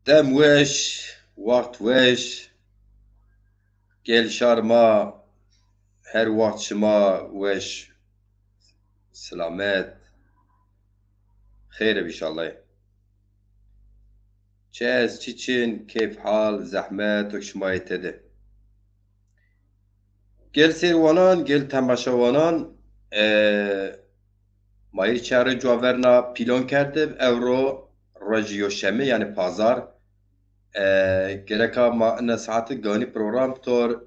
Dem weş, wakt weş, gel şarma, her wakt şıma weş, selamet, خير inşallah. Çez, çiçin, keyf hal, zahmet, okşmayı tedi. Gel servanan, gel temaşavanan, mayır çare caverna pilon kerdim, evro, rajiyo şemi yani pazar, gereka ma saati gani program tor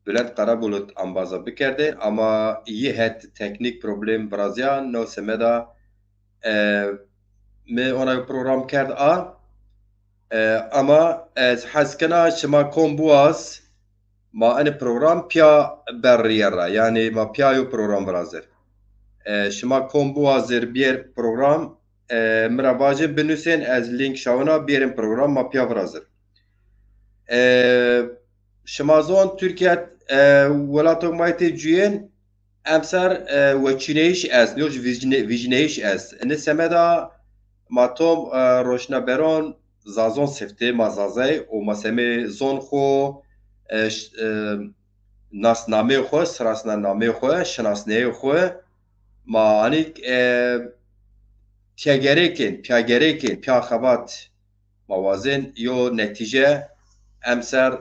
Bülent Karabulut ambaza bikerdi ama iyi het teknik problem biraz ya no semeda me ona program kerd ama ez haskana şıma kombuaz ma ani program pya berriyera yani ma pya program brazır. Şıma kombuazır bir program mirabacı binüsen ez link şavına bir program ma pya brazır. Şemazon Türkiye ولاto mayte cüyen emser ve çineyiş ez noj vijneyiş ez ne semeda matom roşna beron zazon sefte mazazay o maseme zon xo nasname xo srasname xo şnasne xo ma anik piyagerekin piya xabat mawazin yo netice emser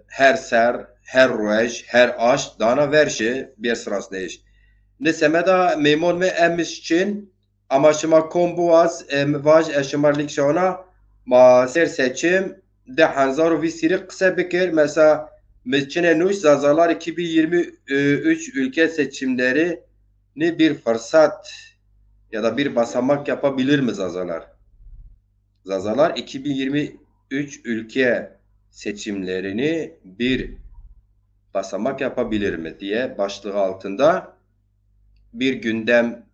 her ser, her roj, her aş dana verşi bir sırası neyiş. Ne semeda memon me emiş çin ama şıma kombuaz vaj eşimarlik şona ma ser seçim de hanzar vi siri kısa bekir mesela Meçine Nuş Zazalar 2023 ülke seçimleri ni bir fırsat ya da bir basamak yapabilir mi Zazalar? Zazalar 2023 ülke seçimlerini bir basamak yapabilir mi diye başlığı altında bir gündem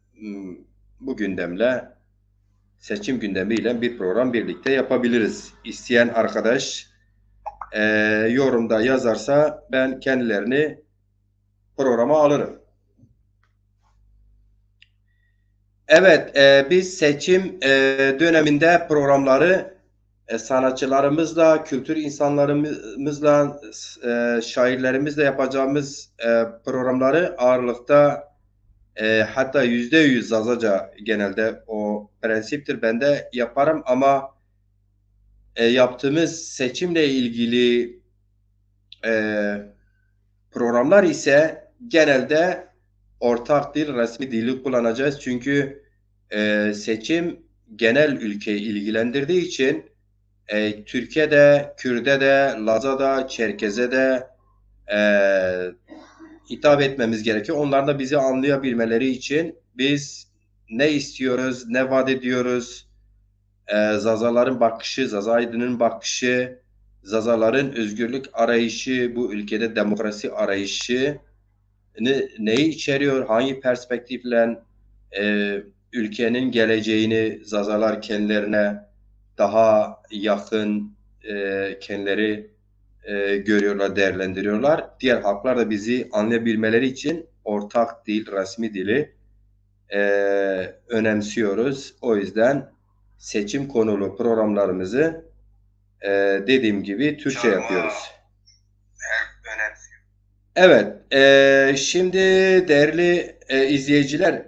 bu gündemle seçim gündemiyle bir program birlikte yapabiliriz. İsteyen arkadaş yorumda yazarsa ben kendilerini programa alırım. Evet, biz seçim döneminde programları sanatçılarımızla, kültür insanlarımızla, şairlerimizle yapacağımız programları ağırlıkta hatta %100 Zazaca genelde o prensiptir. Ben de yaparım ama yaptığımız seçimle ilgili programlar ise genelde ortak dil, resmi dili kullanacağız. Çünkü seçim genel ülkeyi ilgilendirdiği için Türkiye'de, Kürt'e de, Laz'a da, Çerkez'e de hitap etmemiz gerekiyor. Onlar da bizi anlayabilmeleri için biz ne istiyoruz, ne vaat ediyoruz, Zazaların bakışı, Zaza Aydın'ın bakışı, Zazaların özgürlük arayışı, bu ülkede demokrasi arayışı neyi içeriyor, hangi perspektifle ülkenin geleceğini Zazalar kendilerine daha yakın kendileri görüyorlar, değerlendiriyorlar. Diğer halklar da bizi anlayabilmeleri için ortak dil, resmi dili önemsiyoruz. O yüzden seçim konulu programlarımızı dediğim gibi Türkçe yapıyoruz. Evet, şimdi değerli izleyiciler,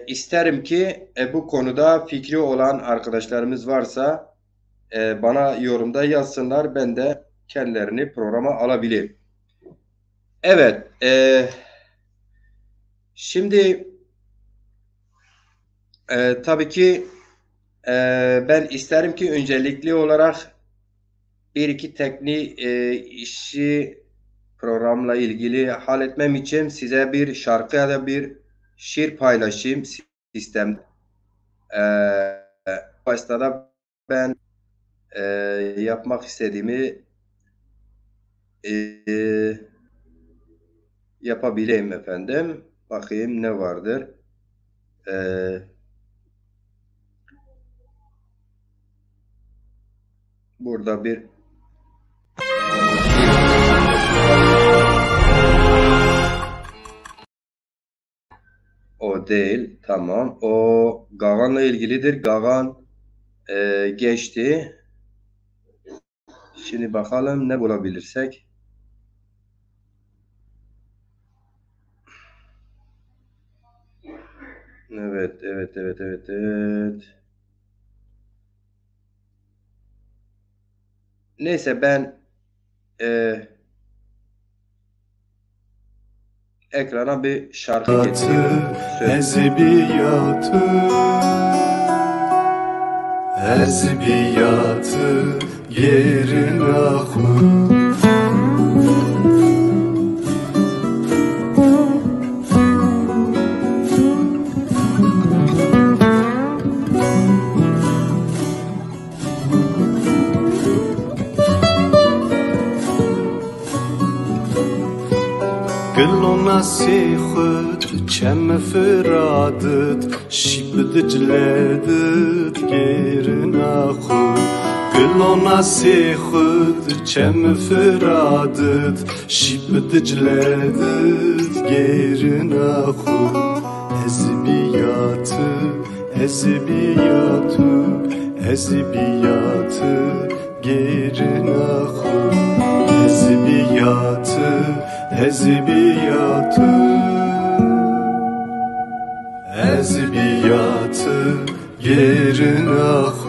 isterim ki bu konuda fikri olan arkadaşlarımız varsa bana yorumda yazsınlar. Ben de kendilerini programa alabilirim. Evet, şimdi tabii ki ben isterim ki öncelikli olarak bir iki teknik işi programla ilgili halletmem için size bir şarkı ya da bir şiir paylaşayım sistemde. Başta da ben yapmak istediğimi yapabileyim efendim. Bakayım ne vardır. Burada bir o değil. Tamam. O Gagan'la ilgilidir. Gagan geçti. Şimdi bakalım ne bulabilirsek. Evet, evet, evet, evet, evet. Neyse ben ekrana bir şarkı getiriyorum. Ezbiyatı yerin ahı قلو نسيخت كم فرادت شيب دجلادت غير ناخد قلو نسيخت كم فرادت شيب دجلادت غير ناخد ezbiyatı gerin ahı ezbiyatı yerin ahı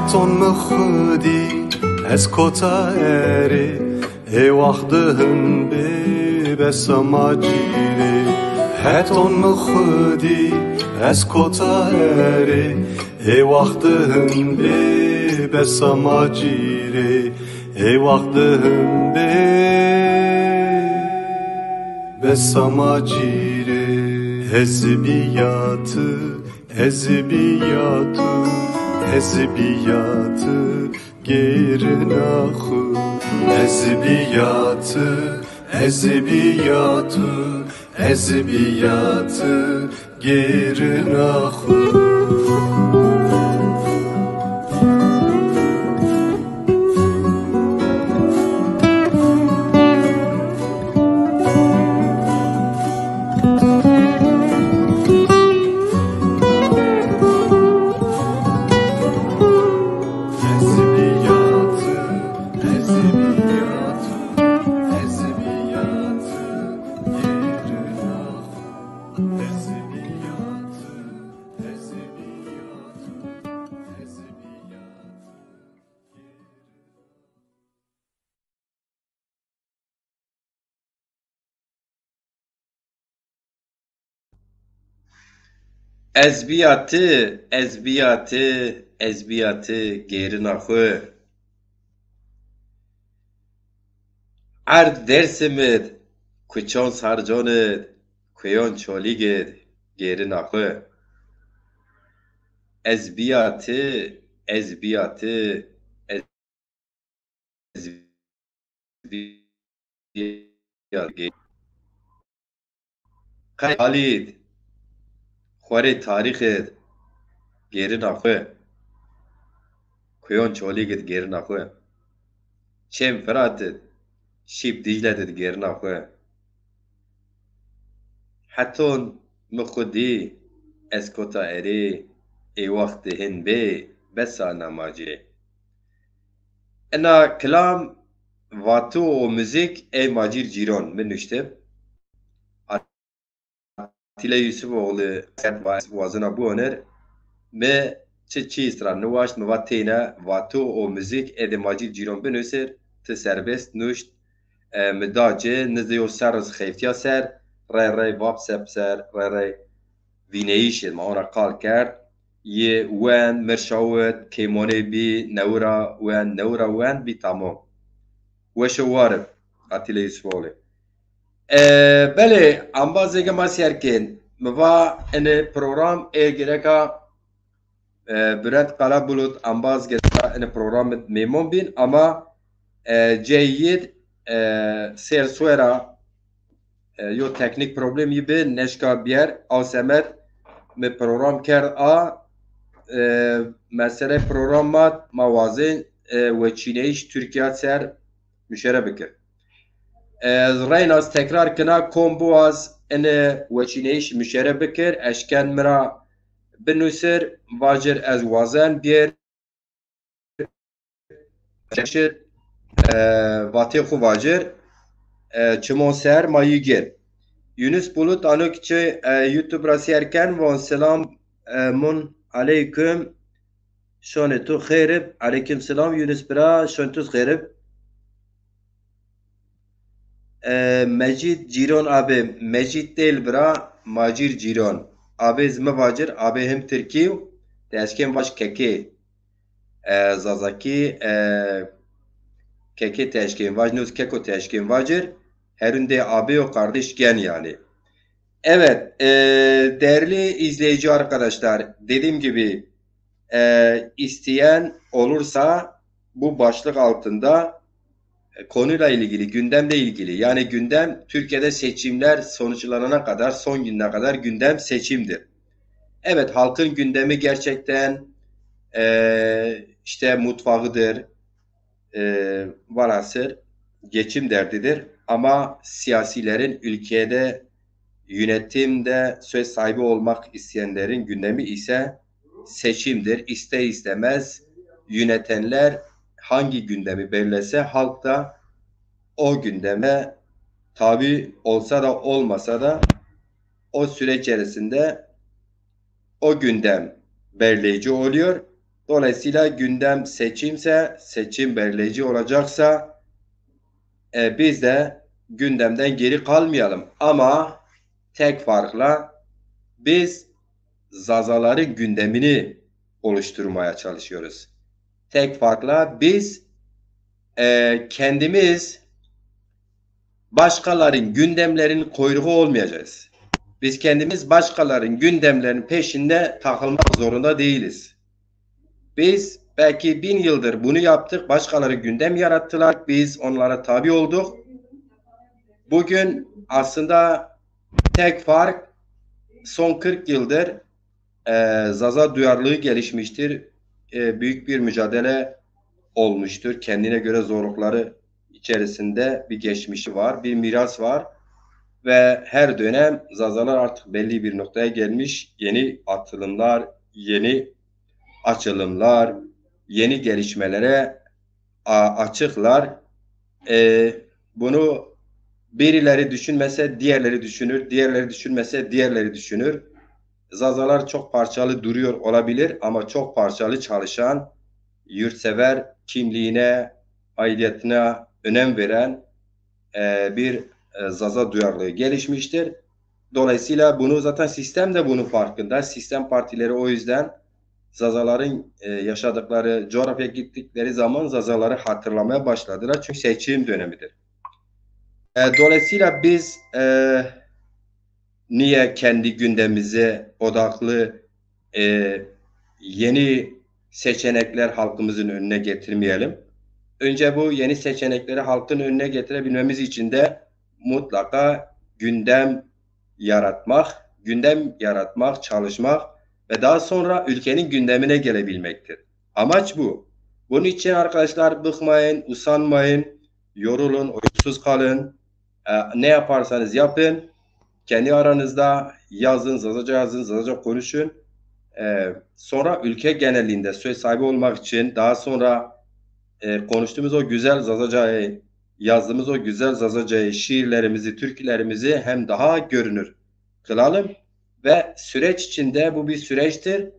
حتون مخدي اسكوتا اري اي وحدهن بس ما جيري حتون مخدي اسكوتا اري اي وحدهن بس ما جيري اي وحدهن بس ما جيري ezbiyatı gerin ahı ezbiyatı gerin ahı ezbiyatı gerin ahı ard dersimid kuçon sarconid kuyon çoligid gerin ahı ezbiyatı Halid xwarê tarîxê gerina xwe kuyon çolî gerina xwe çêm Firatê şîp Dîcletê gerina xwe heton min xwedî ez kota erê ê wextê hin bê besa nemacîrê ena kilam vatû û muzîk ê macîr cîran min nûştib Atîla Yûsufoğlu wazina bû honer me çi istra niwaşt mi va têne vatû û muzîk ê de macîr cîran binûsir ti serbest nûşt mi da cê nizî ser xeftiya ser rê vap ser rê vîneyîşê ma ona qal kerd yê wen mirşawet kêmanê bî newra wen bî tamam weşe warib Atîla Yûsufoğlu بله انبازه که ما سیرکن و این پروگرام گرکا برند قلب بلود انباز گرکا این پروگرام میمون بین اما جيد سير سويرا يو تكنيك بروبلم يبين نشكا بير او سمت من بروغرام كر مسألة بروغرامات موازين وچينيش تركيا سر مشاره بكر ريناز تكرار كنا كومبواز ان وچينيش مشاره بكر اشكان مرا بنوسر واجر از وازن بير واتي خو واجر چمون سر مایی گر Yunus Bulut anokçe YouTube rasiyerken ve selam mun aleyküm şonetu khairib aleyküm selam Yunus bira şontus khairib Mecid Ciron abi Mecid değil bira Macir Ciron abi zme vacir abi hem Türkiye teşkem baş keke Zazaki keke teşkem vajnus keko teşkem vacir heründe abi o kardeş gen yani. Evet, değerli izleyici arkadaşlar, dediğim gibi isteyen olursa bu başlık altında konuyla ilgili, gündemle ilgili, yani gündem Türkiye'de seçimler sonuçlanana kadar, son gününe kadar gündem seçimdir. Evet, halkın gündemi gerçekten işte mutfağıdır, varasır, geçim derdidir. Ama siyasilerin ülkede yönetimde söz sahibi olmak isteyenlerin gündemi ise seçimdir. İster istemez yönetenler hangi gündemi belirlese halk da o gündeme tabi olsa da olmasa da o süre içerisinde o gündem belirleyici oluyor. Dolayısıyla gündem seçimse, seçim belirleyici olacaksa biz de gündemden geri kalmayalım. Ama tek farkla biz Zazaların gündemini oluşturmaya çalışıyoruz. Tek farkla biz kendimiz başkalarının gündemlerinin kuyruğu olmayacağız. Biz kendimiz başkalarının gündemlerinin peşinde takılmak zorunda değiliz. Biz belki 1000 yıldır bunu yaptık. Başkaları gündem yarattılar. Biz onlara tabi olduk. Bugün aslında tek fark son 40 yıldır Zaza duyarlılığı gelişmiştir. Büyük bir mücadele olmuştur. Kendine göre zorlukları içerisinde bir geçmişi var. Bir miras var. Ve her dönem Zazalar artık belli bir noktaya gelmiş. Yeni atılımlar, yeni açılımlar, yeni gelişmelere açıklar. Bunu birileri düşünmese diğerleri düşünür, diğerleri düşünmese diğerleri düşünür. Zazalar çok parçalı duruyor olabilir ama çok parçalı çalışan, yurtsever, kimliğine, aidiyetine önem veren bir Zaza duyarlılığı gelişmiştir. Dolayısıyla bunu zaten sistem de bunun farkında. Sistem partileri o yüzden Zazaların yaşadıkları coğrafyaya gittikleri zaman Zazaları hatırlamaya başladılar. Çünkü seçim dönemidir. Dolayısıyla biz niye kendi gündemimize odaklı yeni seçenekler halkımızın önüne getirmeyelim? Önce bu yeni seçenekleri halkın önüne getirebilmemiz için de mutlaka gündem yaratmak, çalışmak ve daha sonra ülkenin gündemine gelebilmektir. Amaç bu. Bunun için arkadaşlar bıkmayın, usanmayın, yorulun, uykusuz kalın. Ne yaparsanız yapın. Kendi aranızda yazın, Zazaca yazın, Zazaca konuşun. Sonra ülke genelinde söz sahibi olmak için daha sonra konuştuğumuz o güzel Zazaca'yı, yazdığımız o güzel Zazaca'yı, şiirlerimizi, türkülerimizi hem daha görünür kılalım. Ve süreç içinde bu bir süreçtir.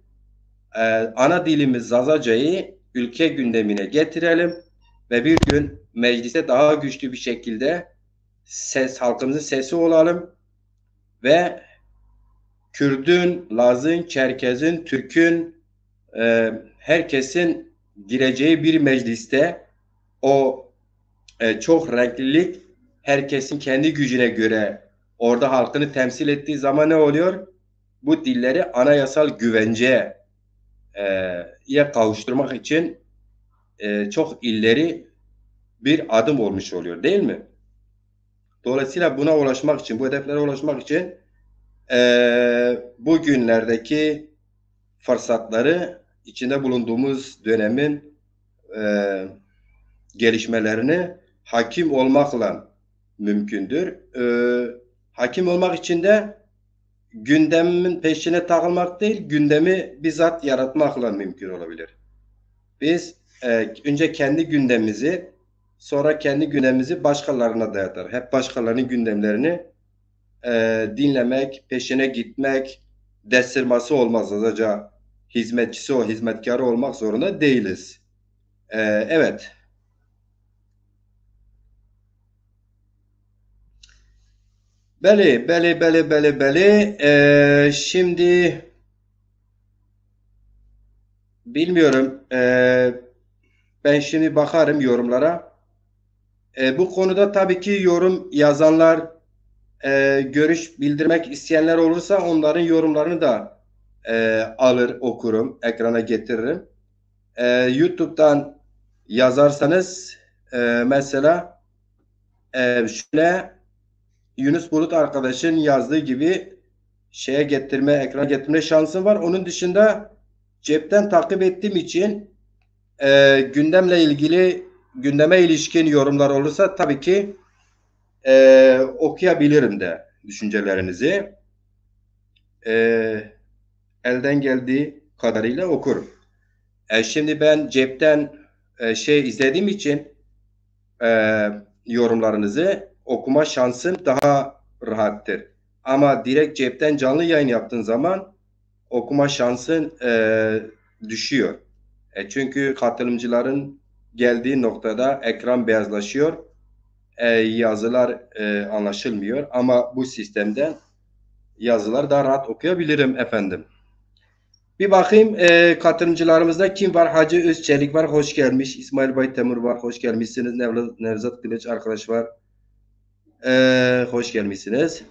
Ana dilimiz Zazaca'yı ülke gündemine getirelim ve bir gün mecliste daha güçlü bir şekilde halkımızın sesi olalım ve Kürdün, Laz'ın, Çerkez'in, Türk'ün herkesin gireceği bir mecliste o çok renklilik herkesin kendi gücüne göre orada halkını temsil ettiği zaman ne oluyor? Bu dilleri anayasal güvenceye kavuşturmak için çok ileri bir adım olmuş oluyor, değil mi? Dolayısıyla buna ulaşmak için, bu hedeflere ulaşmak için bugünlerdeki fırsatları, içinde bulunduğumuz dönemin gelişmelerini hakim olmakla mümkündür. Hakim olmak için de gündemin peşine takılmak değil, gündemi bizzat yaratmakla mümkün olabilir. Biz önce kendi gündemimizi, sonra kendi gündemimizi başkalarına dayatar. Hep başkalarının gündemlerini dinlemek, peşine gitmek, destirması olmaz. Sadece hizmetçisi o, hizmetkarı olmak zorunda değiliz. Evet. Beli. Şimdi bilmiyorum. Ben şimdi bakarım yorumlara. Bu konuda tabii ki yorum yazanlar, görüş bildirmek isteyenler olursa onların yorumlarını da alır, okurum, ekrana getiririm. YouTube'dan yazarsanız mesela şöyle Yunus Bulut arkadaşın yazdığı gibi ekrana getirme şansım var. Onun dışında cepten takip ettiğim için gündeme ilişkin yorumlar olursa tabii ki okuyabilirim de düşüncelerinizi. Elden geldiği kadarıyla okurum. Şimdi ben cepten izlediğim için yorumlarınızı okuma şansım daha rahattır. Ama direkt cepten canlı yayın yaptığın zaman okuma şansın düşüyor. Çünkü katılımcıların geldiği noktada ekran beyazlaşıyor. Yazılar anlaşılmıyor. Ama bu sistemden yazılar daha rahat okuyabilirim efendim. Bir bakayım katılımcılarımızda kim var? Hacı Özçelik var, hoş gelmiş. İsmail Baytemur var, hoş gelmişsiniz. Nevzat Kılıç arkadaş var. Hoş gelmişsiniz.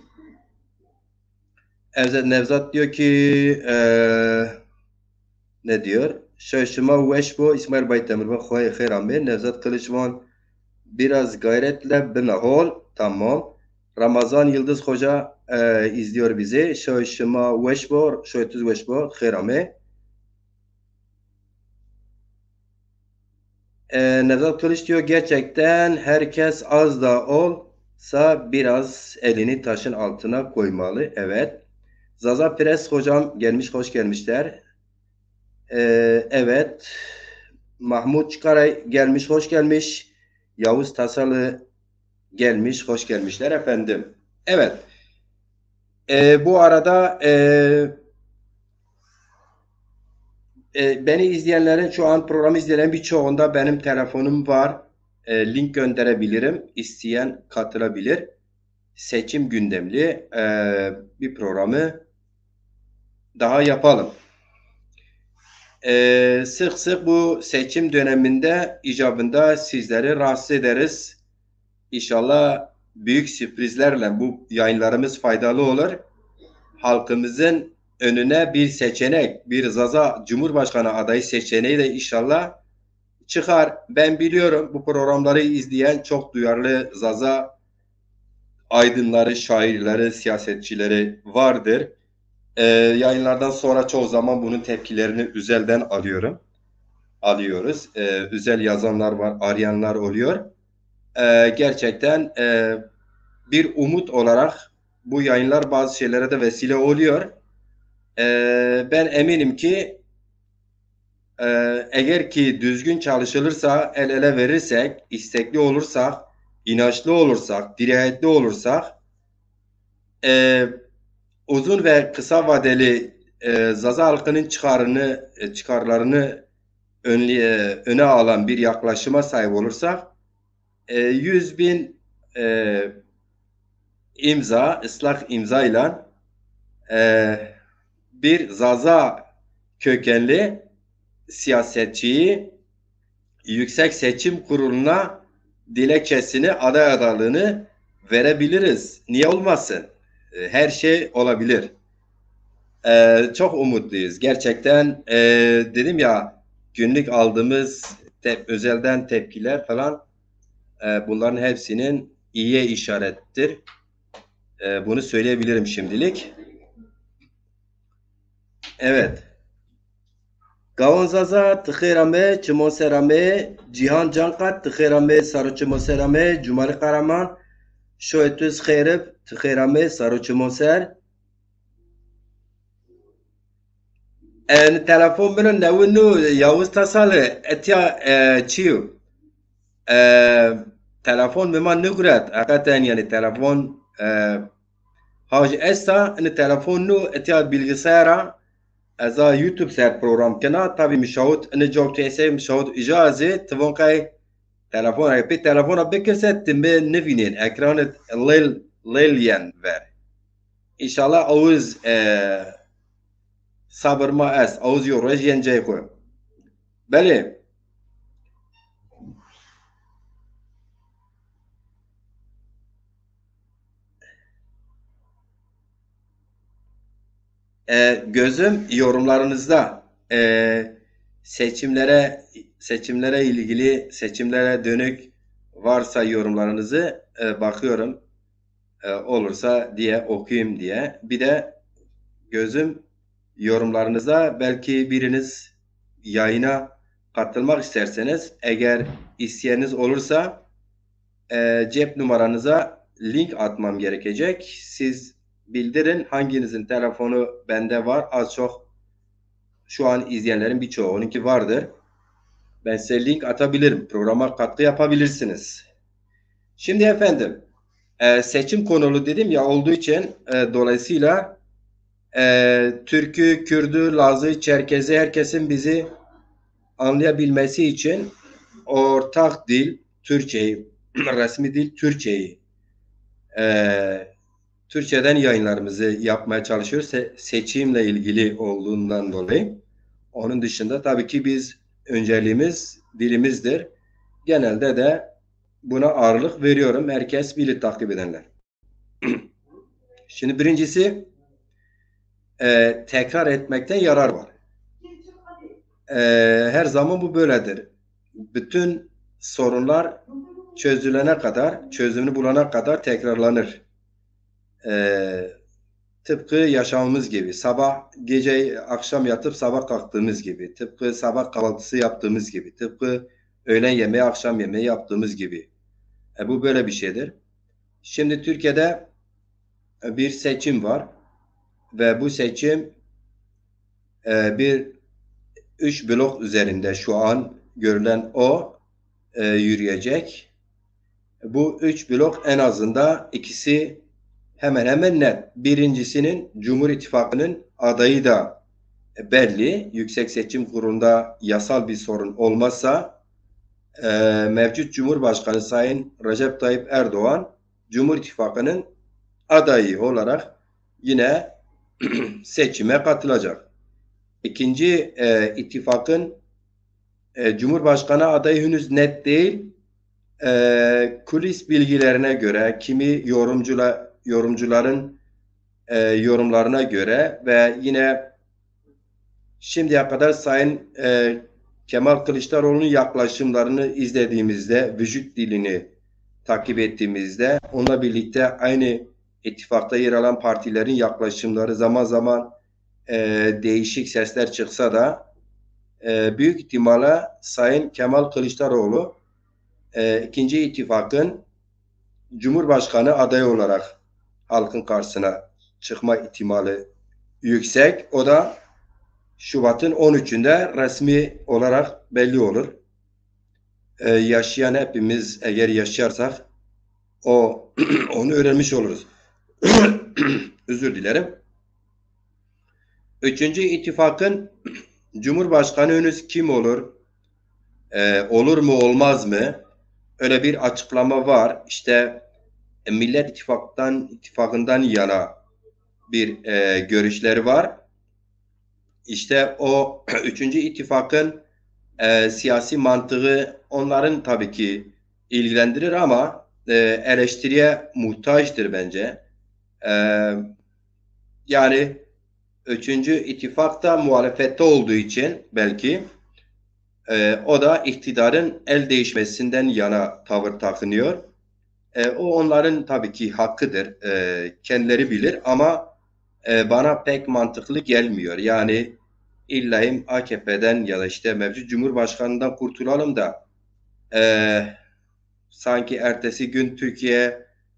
Nevzat diyor ki ne diyor? Şaşıma veşbo İsmail Baytemur var. Hayır amir. Nevzat Kılıçman biraz gayretle binahol. Tamam. Ramazan Yıldız Hoca izliyor bizi. Şaşıma veşbo, şöyle veşbo. Hayır amir. Nevzat Kılıç diyor gerçekten herkes az da olsa biraz elini taşın altına koymalı. Evet. Zaza Pires hocam gelmiş, hoş gelmişler. Evet. Mahmut Çıkaray gelmiş, hoş gelmiş. Yavuz Tasalı gelmiş, hoş gelmişler efendim. Evet. Bu arada beni izleyenlerin, şu an programı izleyen birçoğunda benim telefonum var. Link gönderebilirim. İsteyen katılabilir. Seçim gündemli bir programı daha yapalım. Sık sık bu seçim döneminde icabında sizleri rahatsız ederiz. İnşallah büyük sürprizlerle bu yayınlarımız faydalı olur. Halkımızın önüne bir seçenek, bir Zaza Cumhurbaşkanı adayı seçeneği de inşallah çıkar. Ben biliyorum bu programları izleyen çok duyarlı Zaza aydınları, şairleri, siyasetçileri vardır. Yayınlardan sonra çoğu zaman bunun tepkilerini Üzel'den alıyoruz. Üzel yazanlar var, arayanlar oluyor. Gerçekten bir umut olarak bu yayınlar bazı şeylere de vesile oluyor. Ben eminim ki eğer ki düzgün çalışılırsa, el ele verirsek, istekli olursak, inançlı olursak, dirayetli olursak, uzun ve kısa vadeli Zaza halkının çıkarlarını öne alan bir yaklaşıma sahip olursak 100.000 ıslah imza ile bir Zaza kökenli siyasetçiyi Yüksek Seçim Kurulu'na dilekçesini, aday adaylığını verebiliriz. Niye olmasın? Her şey olabilir. Çok umutluyuz. Gerçekten dedim ya, günlük aldığımız özelden tepkiler falan, bunların hepsinin iyiye işarettir. Bunu söyleyebilirim şimdilik. Evet. Gavonzaza tıkırame, çimoserame, Cihan Cankat tıkırame, sarı çimoserame, Cumali Karaman, şoytuz khayrib tıkırame, sarı çimoser. En telefon benim nevinu Yavuz Tasalı etya çiyo. Telefon meman nugret. Hakikaten yani telefon haj esta en telefon nu etya bilgisayara ازا یوتیوب سر پروگرام کنا تابی میشود ان جوب تیسه میشود اجازه توان که تلفن اگه پی تلفن بکشه تنبه نفینین اکران لیلین ver. İnşallah ağız sabır ma es ağız yoruj yeneceği koy. Beli. Gözüm yorumlarınızda, seçimlere ilgili, seçimlere dönük varsa yorumlarınızı bakıyorum, olursa diye okuyayım diye. Bir de gözüm yorumlarınıza, belki biriniz yayına katılmak isterseniz, eğer isteyeniniz olursa cep numaranıza link atmam gerekecek. Siz bildirin hanginizin telefonu bende var. Az çok şu an izleyenlerin birçoğu onunki vardır. Ben size link atabilirim. Programa katkı yapabilirsiniz. Şimdi efendim, seçim konulu dedim ya olduğu için dolayısıyla Türk'ü, Kürd'ü, Laz'ı, Çerkez'i, herkesin bizi anlayabilmesi için ortak dil Türkçeyi, resmi dil Türkçeyi, Türkçeden yayınlarımızı yapmaya çalışıyoruz. Seçimle ilgili olduğundan dolayı. Onun dışında tabii ki biz önceliğimiz dilimizdir. Genelde de buna ağırlık veriyorum. Herkes bilir, takip edenler. Şimdi birincisi, tekrar etmekten yarar var. Her zaman bu böyledir. Bütün sorunlar çözülene kadar, çözümünü bulana kadar tekrarlanır. Tıpkı yaşamımız gibi, sabah gece akşam yatıp sabah kalktığımız gibi, tıpkı sabah kahvaltısı yaptığımız gibi, tıpkı öğlen yemeği akşam yemeği yaptığımız gibi. Bu böyle bir şeydir. Şimdi Türkiye'de bir seçim var ve bu seçim bir 3 blok üzerinde şu an görülen o yürüyecek. Bu 3 blok en azından ikisi hemen hemen net. Birincisinin Cumhur İttifakı'nın adayı da belli. Yüksek Seçim Kurulu'nda yasal bir sorun olmazsa mevcut Cumhurbaşkanı Sayın Recep Tayyip Erdoğan Cumhur İttifakı'nın adayı olarak yine seçime katılacak. İkinci ittifakın Cumhurbaşkanı adayı henüz net değil. Kulis bilgilerine göre, kimi yorumcuların yorumlarına göre ve yine şimdiye kadar Sayın Kemal Kılıçdaroğlu'nun yaklaşımlarını izlediğimizde, vücut dilini takip ettiğimizde, onunla birlikte aynı ittifakta yer alan partilerin yaklaşımları zaman zaman değişik sesler çıksa da büyük ihtimalle Sayın Kemal Kılıçdaroğlu ikinci ittifakın Cumhurbaşkanı adayı olarak halkın karşısına çıkma ihtimali yüksek. O da Şubat'ın 13'ünde resmi olarak belli olur. Yaşayan hepimiz, eğer yaşarsak onu öğrenmiş oluruz. Özür dilerim. Üçüncü ittifakın Cumhurbaşkanı henüz kim olur? Olur mu olmaz mı? Öyle bir açıklama var. İşte Millet İttifakı'ndan yana bir görüşleri var. İşte o üçüncü ittifakın siyasi mantığı onların tabii ki ilgilendirir ama eleştiriye muhtaçtır bence. E, Yani üçüncü ittifak da muhalefette olduğu için belki o da iktidarın el değişmesinden yana tavır takınıyor. O onların tabii ki hakkıdır. Kendileri bilir ama bana pek mantıklı gelmiyor. Yani illahim AKP'den ya da işte mevcut Cumhurbaşkanı'ndan kurtulalım da sanki ertesi gün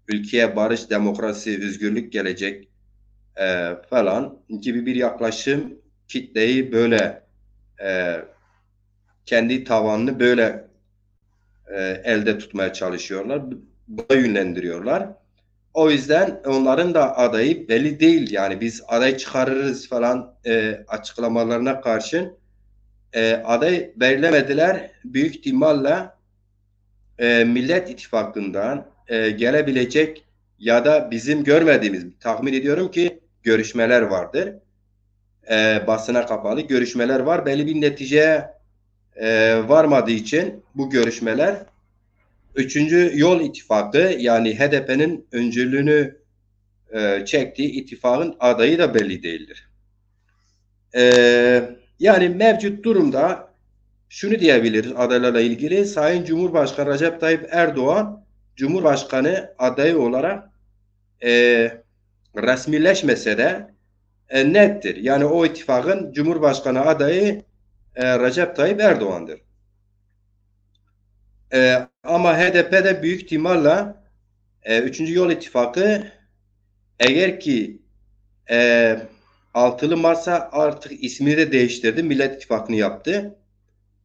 ülkeye barış, demokrasi, özgürlük gelecek falan gibi bir yaklaşım kitleyi böyle e, kendi tavanını böyle elde tutmaya çalışıyorlar. Buna yönlendiriyorlar. O yüzden onların da adayı belli değil. Yani biz aday çıkarırız falan açıklamalarına karşın aday belirlemediler. Büyük ihtimalle Millet İttifakı'ndan gelebilecek ya da bizim görmediğimiz, tahmin ediyorum ki görüşmeler vardır. Basına kapalı görüşmeler var. Belli bir neticeye varmadığı için bu görüşmeler Üçüncü Yol İttifakı yani HDP'nin öncülüğünü çektiği ittifakın adayı da belli değildir. Yani mevcut durumda şunu diyebiliriz adaylarla ilgili. Sayın Cumhurbaşkanı Recep Tayyip Erdoğan Cumhurbaşkanı adayı olarak resmileşmese de nettir. Yani o ittifakın Cumhurbaşkanı adayı Recep Tayyip Erdoğan'dır. Ama HDP'de büyük ihtimalle Üçüncü Yol İttifakı eğer ki Altılı Masa artık ismini de değiştirdi. Millet İttifakı'nı yaptı.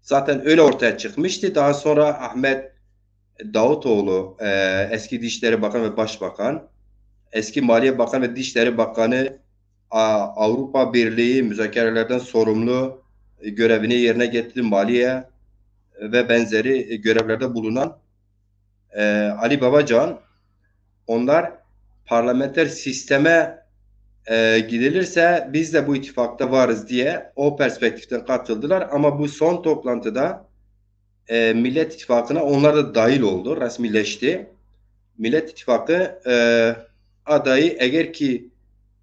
Zaten öyle ortaya çıkmıştı. Daha sonra Ahmet Davutoğlu eski Dışişleri Bakanı ve Başbakan, eski Maliye Bakanı ve Dışişleri Bakanı Avrupa Birliği müzakerelerden sorumlu görevini yerine getirdi. Maliye ve benzeri görevlerde bulunan Ali Babacan, onlar parlamenter sisteme gidilirse biz de bu ittifakta varız diye o perspektiften katıldılar. Ama bu son toplantıda Millet İttifakı'na onlar da dahil oldu, resmileşti. Millet İttifakı adayı eğer ki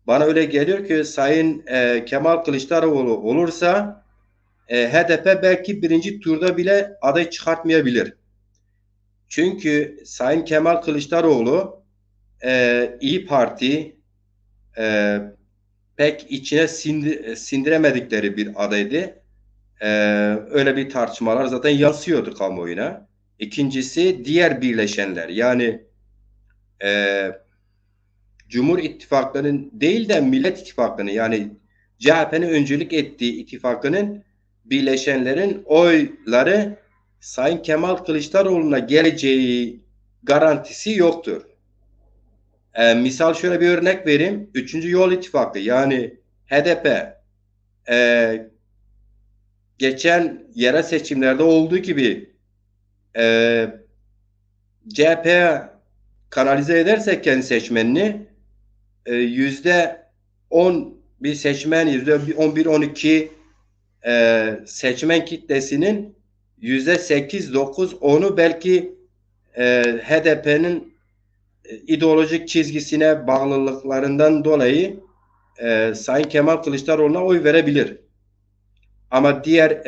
bana öyle geliyor ki Sayın Kemal Kılıçdaroğlu olursa HDP belki birinci turda bile aday çıkartmayabilir. Çünkü Sayın Kemal Kılıçdaroğlu İyi Parti pek içine sindiremedikleri bir adaydı. Öyle bir tartışmalar zaten yansıyordu kamuoyuna. İkincisi diğer birleşenler yani Cumhur İttifakı'nın değil de Millet İttifakı'nın yani CHP'nin öncülük ettiği ittifakının birleşenlerin oyları Sayın Kemal Kılıçdaroğlu'na geleceği garantisi yoktur. Misal şöyle bir örnek vereyim. Üçüncü Yol İttifakı yani HDP geçen yerel seçimlerde olduğu gibi CHP'ye kanalize edersek kendi seçmenini %10 bir seçmen, %11-12 seçmen kitlesinin %8-9-10'u belki HDP'nin ideolojik çizgisine bağlılıklarından dolayı Sayın Kemal Kılıçdaroğlu'na oy verebilir. Ama diğer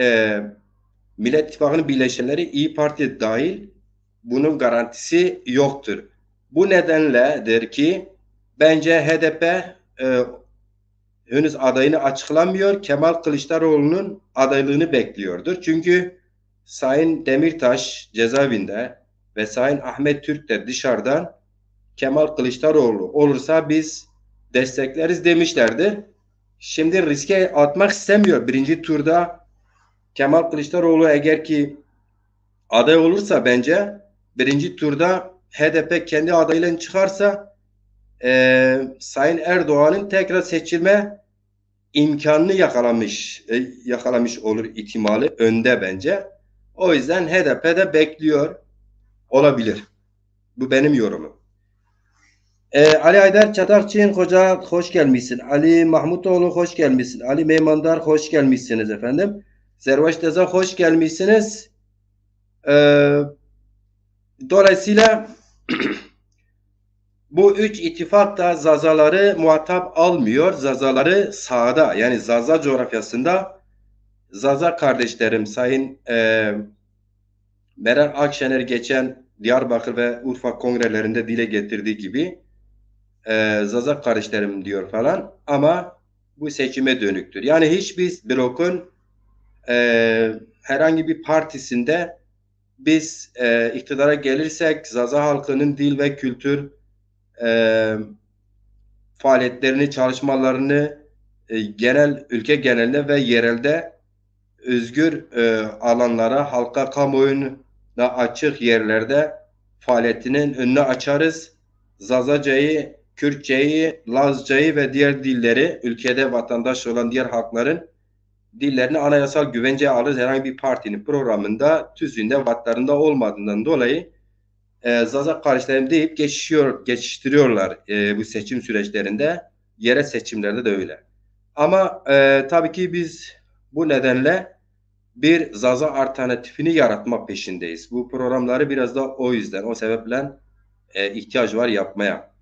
Millet İttifakı'nın birleşenleri İyi Parti dahil bunun garantisi yoktur. Bu nedenledir ki bence HDP henüz adayını açıklamıyor. Kemal Kılıçdaroğlu'nun adaylığını bekliyordur. Çünkü Sayın Demirtaş cezaevinde ve Sayın Ahmet Türk de dışarıdan Kemal Kılıçdaroğlu olursa biz destekleriz demişlerdi. Şimdi riske atmak istemiyor. Birinci turda Kemal Kılıçdaroğlu eğer ki aday olursa bence birinci turda HDP kendi adaylarını çıkarsa Sayın Erdoğan'ın tekrar seçilme imkanını yakalamış olur ihtimali önde bence. O yüzden HDP'de bekliyor olabilir. Bu benim yorumum. Ali Aydar Çatakçı'nın Hoca hoş gelmişsin. Ali Mahmutoğlu hoş gelmişsin. Ali Meymandar hoş gelmişsiniz efendim. Zervaş Teza hoş gelmişsiniz. Dolayısıyla Bu üç ittifak da Zazaları muhatap almıyor. Zazaları sahada, yani Zaza coğrafyasında Zaza kardeşlerim Sayın Meral Akşener geçen Diyarbakır ve Urfa kongrelerinde dile getirdiği gibi Zaza kardeşlerim diyor falan, ama bu seçime dönüktür. Yani hiçbir blokun herhangi bir partisinde biz iktidara gelirsek Zaza halkının dil ve kültür e, faaliyetlerini, çalışmalarını ülke genelinde ve yerelde özgür alanlara, halka, kamuoyuna açık yerlerde faaliyetinin önünü açarız. Zazacayı, Kürtçeyi, Lazcayı ve diğer dilleri, ülkede vatandaş olan diğer halkların dillerini anayasal güvenceye alır. Herhangi bir partinin programında, tüzüğünde, vaatlarında olmadığından dolayı Zaza kardeşlerim deyip geçiştiriyorlar bu seçim süreçlerinde. Yerel seçimlerde de öyle. Ama tabii ki biz bu nedenle bir Zaza alternatifini yaratma peşindeyiz. Bu programları biraz da o yüzden, o sebeple ihtiyaç var yapmaya.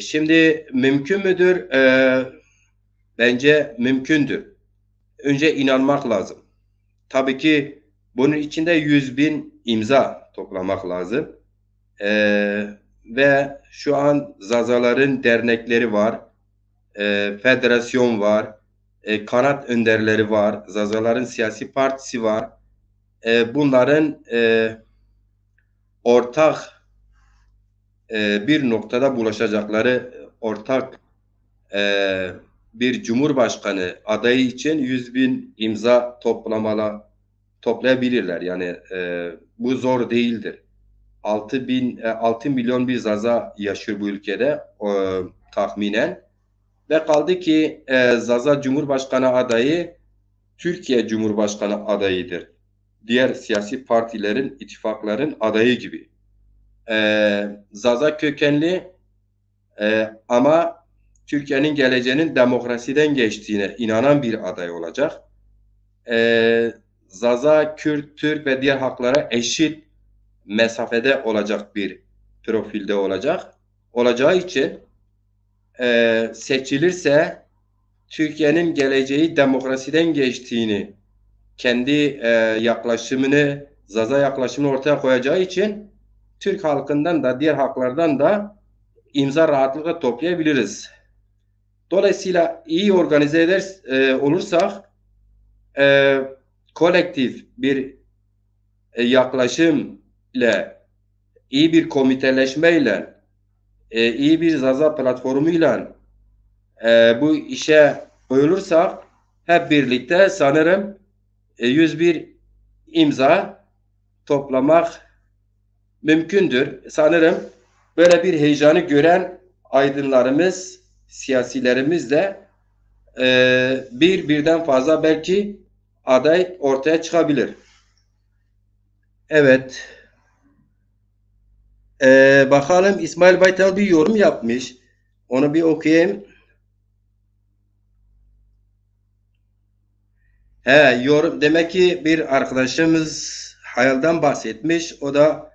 Şimdi mümkün müdür? Bence mümkündür. Önce inanmak lazım. Tabii ki bunun içinde 100.000 imza toplamak lazım. Ve şu an Zazaların dernekleri var, federasyon var, kanat önderleri var, Zazaların siyasi partisi var. Bunların ortak bir noktada bulaşacakları ortak bir cumhurbaşkanı adayı için 100.000 imza toplayabilirler. Yani bu zor değildir. 6 milyon bir Zaza yaşıyor bu ülkede tahminen. Ve kaldı ki Zaza Cumhurbaşkanı adayı Türkiye Cumhurbaşkanı adayıdır. Diğer siyasi partilerin, ittifakların adayı gibi. Zaza kökenli ama Türkiye'nin geleceğinin demokrasiden geçtiğine inanan bir aday olacak. Zaza, Kürt, Türk ve diğer halklara eşit mesafede olacak bir profilde olacak. Olacağı için seçilirse Türkiye'nin geleceği demokrasiden geçtiğini, kendi yaklaşımını, Zaza yaklaşımını ortaya koyacağı için Türk halkından da diğer halklardan da imza rahatlıkla toplayabiliriz. Dolayısıyla iyi organize olursak kolektif bir yaklaşım ile, iyi bir komiteleşmeyle, iyi bir Zaza platformuyla bu işe koyulursak hep birlikte sanırım 101 imza toplamak mümkündür. Sanırım böyle bir heyecanı gören aydınlarımız, siyasilerimiz de birden fazla belki aday ortaya çıkabilir. Evet. Bakalım, İsmail Baytal bir yorum yapmış. Onu bir okuyayım. Yorum. Demek ki bir arkadaşımız hayalden bahsetmiş. O da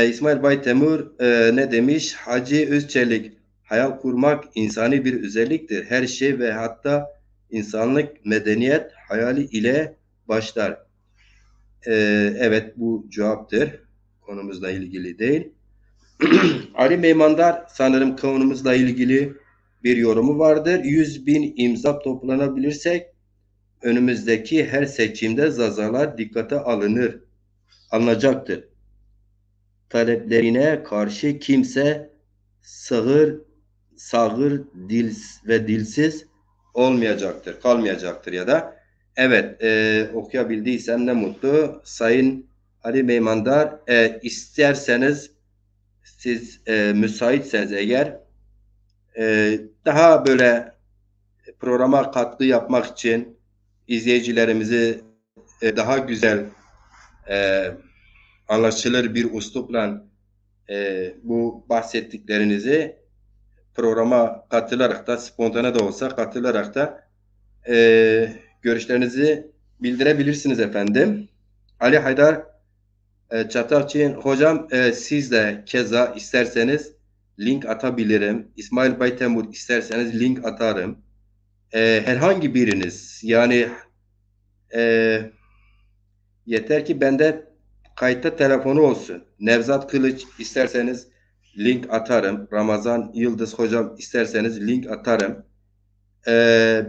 İsmail Baytemur ne demiş? Hacı Özçelik, hayal kurmak insani bir özelliktir. Her şey ve hatta insanlık, medeniyet hayali ile başlar. Evet, bu cevaptır. Konumuzla ilgili değil. Ali Meymandar sanırım konumuzla ilgili bir yorumu vardır. 100.000 imza toplanabilirsek önümüzdeki her seçimde Zazalar dikkate alınacaktır. Taleplerine karşı kimse sağır ve dilsiz kalmayacaktır ya da. Evet, okuyabildiysem ne mutlu. Sayın Ali Meymandar, isterseniz siz müsaitseniz eğer daha böyle programa katkı yapmak için izleyicilerimizi daha güzel anlaşılır bir üslupla bu bahsettiklerinizi programa katılarak da, spontane de olsa katılarak da görüşlerinizi bildirebilirsiniz efendim. Ali Haydar Çatalçı'nın hocam siz de keza isterseniz link atabilirim. İsmail Baytemur isterseniz link atarım. Herhangi biriniz yani e, yeter ki bende kayıtta telefonu olsun. Nevzat Kılıç isterseniz link atarım. Ramazan Yıldız hocam isterseniz link atarım.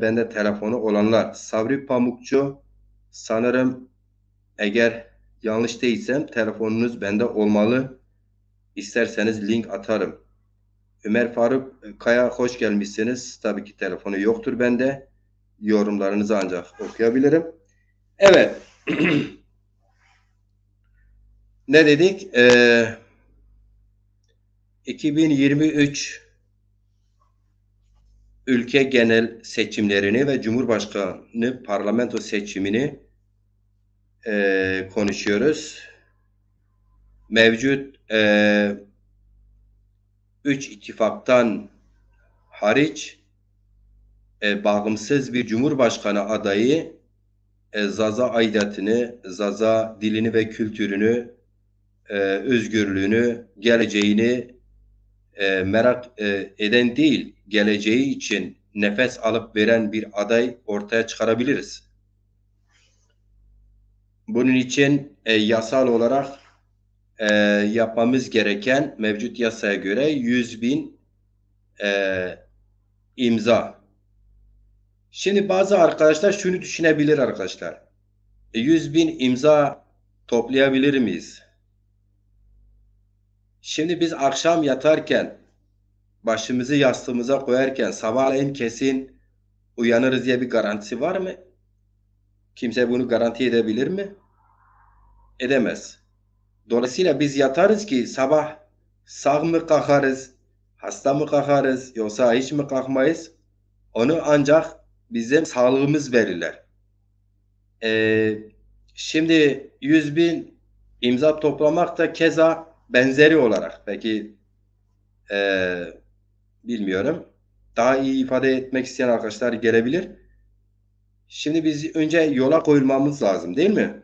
Bende telefonu olanlar. Sabri Pamukçu sanırım eğer yanlış değilsem telefonunuz bende olmalı. İsterseniz link atarım. Ömer Faruk Kaya hoş gelmişsiniz. Tabii ki telefonu yoktur bende. Yorumlarınızı ancak okuyabilirim. Evet. Ne dedik? 2023 ülke genel seçimlerini ve Cumhurbaşkanı parlamento seçimini konuşuyoruz. Mevcut 3 ittifaktan hariç bağımsız bir Cumhurbaşkanı adayı Zaza aidatını, Zaza dilini ve kültürünü, özgürlüğünü, geleceğini merak eden değil, geleceği için nefes alıp veren bir aday ortaya çıkarabiliriz. Bunun için yasal olarak yapmamız gereken mevcut yasaya göre 100.000 imza. Şimdi bazı arkadaşlar şunu düşünebilir arkadaşlar. 100.000 imza toplayabilir miyiz? Şimdi biz akşam yatarken başımızı yastığımıza koyarken sabahleyin kesin uyanırız diye bir garantisi var mı? Kimse bunu garanti edebilir mi? Edemez. Dolayısıyla biz yatarız ki sabah sağ mı kalkarız, hasta mı kalkarız yoksa hiç mi kalkmayız? Onu ancak bizim sağlığımız belirler. Ee, Şimdi 100.000 imza toplamak da keza benzeri olarak belki bilmiyorum. Daha iyi ifade etmek isteyen arkadaşlar gelebilir. Şimdi biz önce yola koyulmamız lazım değil mi?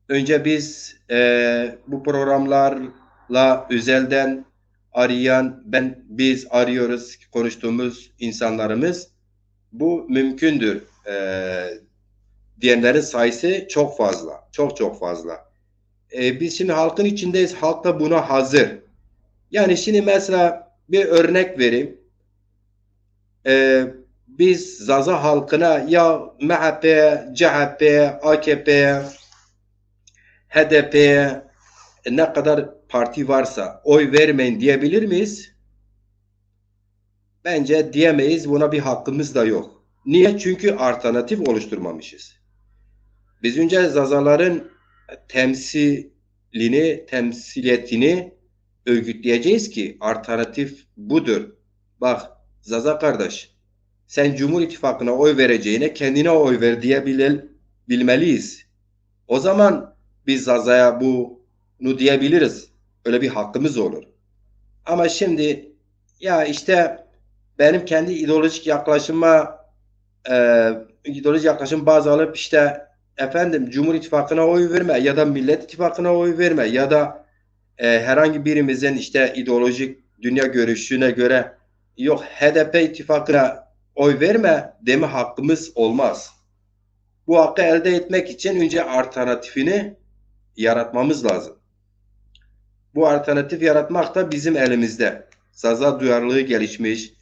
Önce biz bu programlarla özelden arayan, biz arıyoruz konuştuğumuz insanlarımız. Bu mümkündür diyenlerin sayısı çok fazla. Çok çok fazla. Biz şimdi halkın içindeyiz. Halk da buna hazır. Yani şimdi mesela bir örnek vereyim. E, Biz Zaza halkına ya MHP, CHP, AKP, HDP ne kadar parti varsa oy vermeyin diyebilir miyiz? Bence diyemeyiz. Buna bir hakkımız da yok. Niye? Çünkü alternatif oluşturmamışız. Biz önce Zazaların temsiliyetini örgütleyeceğiz ki alternatif budur. Bak Zaza kardeş, sen Cumhur İttifakı'na oy vereceğine kendine oy ver bilmeliyiz. O zaman biz Zaza'ya bunu diyebiliriz. Öyle bir hakkımız olur. Ama şimdi ya işte benim kendi ideolojik yaklaşım baz alıp işte efendim Cumhur İttifakı'na oy verme ya da Millet İttifakı'na oy verme ya da herhangi birimizin işte ideolojik dünya görüşüne göre yok HDP ittifakına oy verme deme hakkımız olmaz. Bu hakkı elde etmek için önce alternatifini yaratmamız lazım. Bu alternatif yaratmak da bizim elimizde. Zaza duyarlılığı gelişmiş,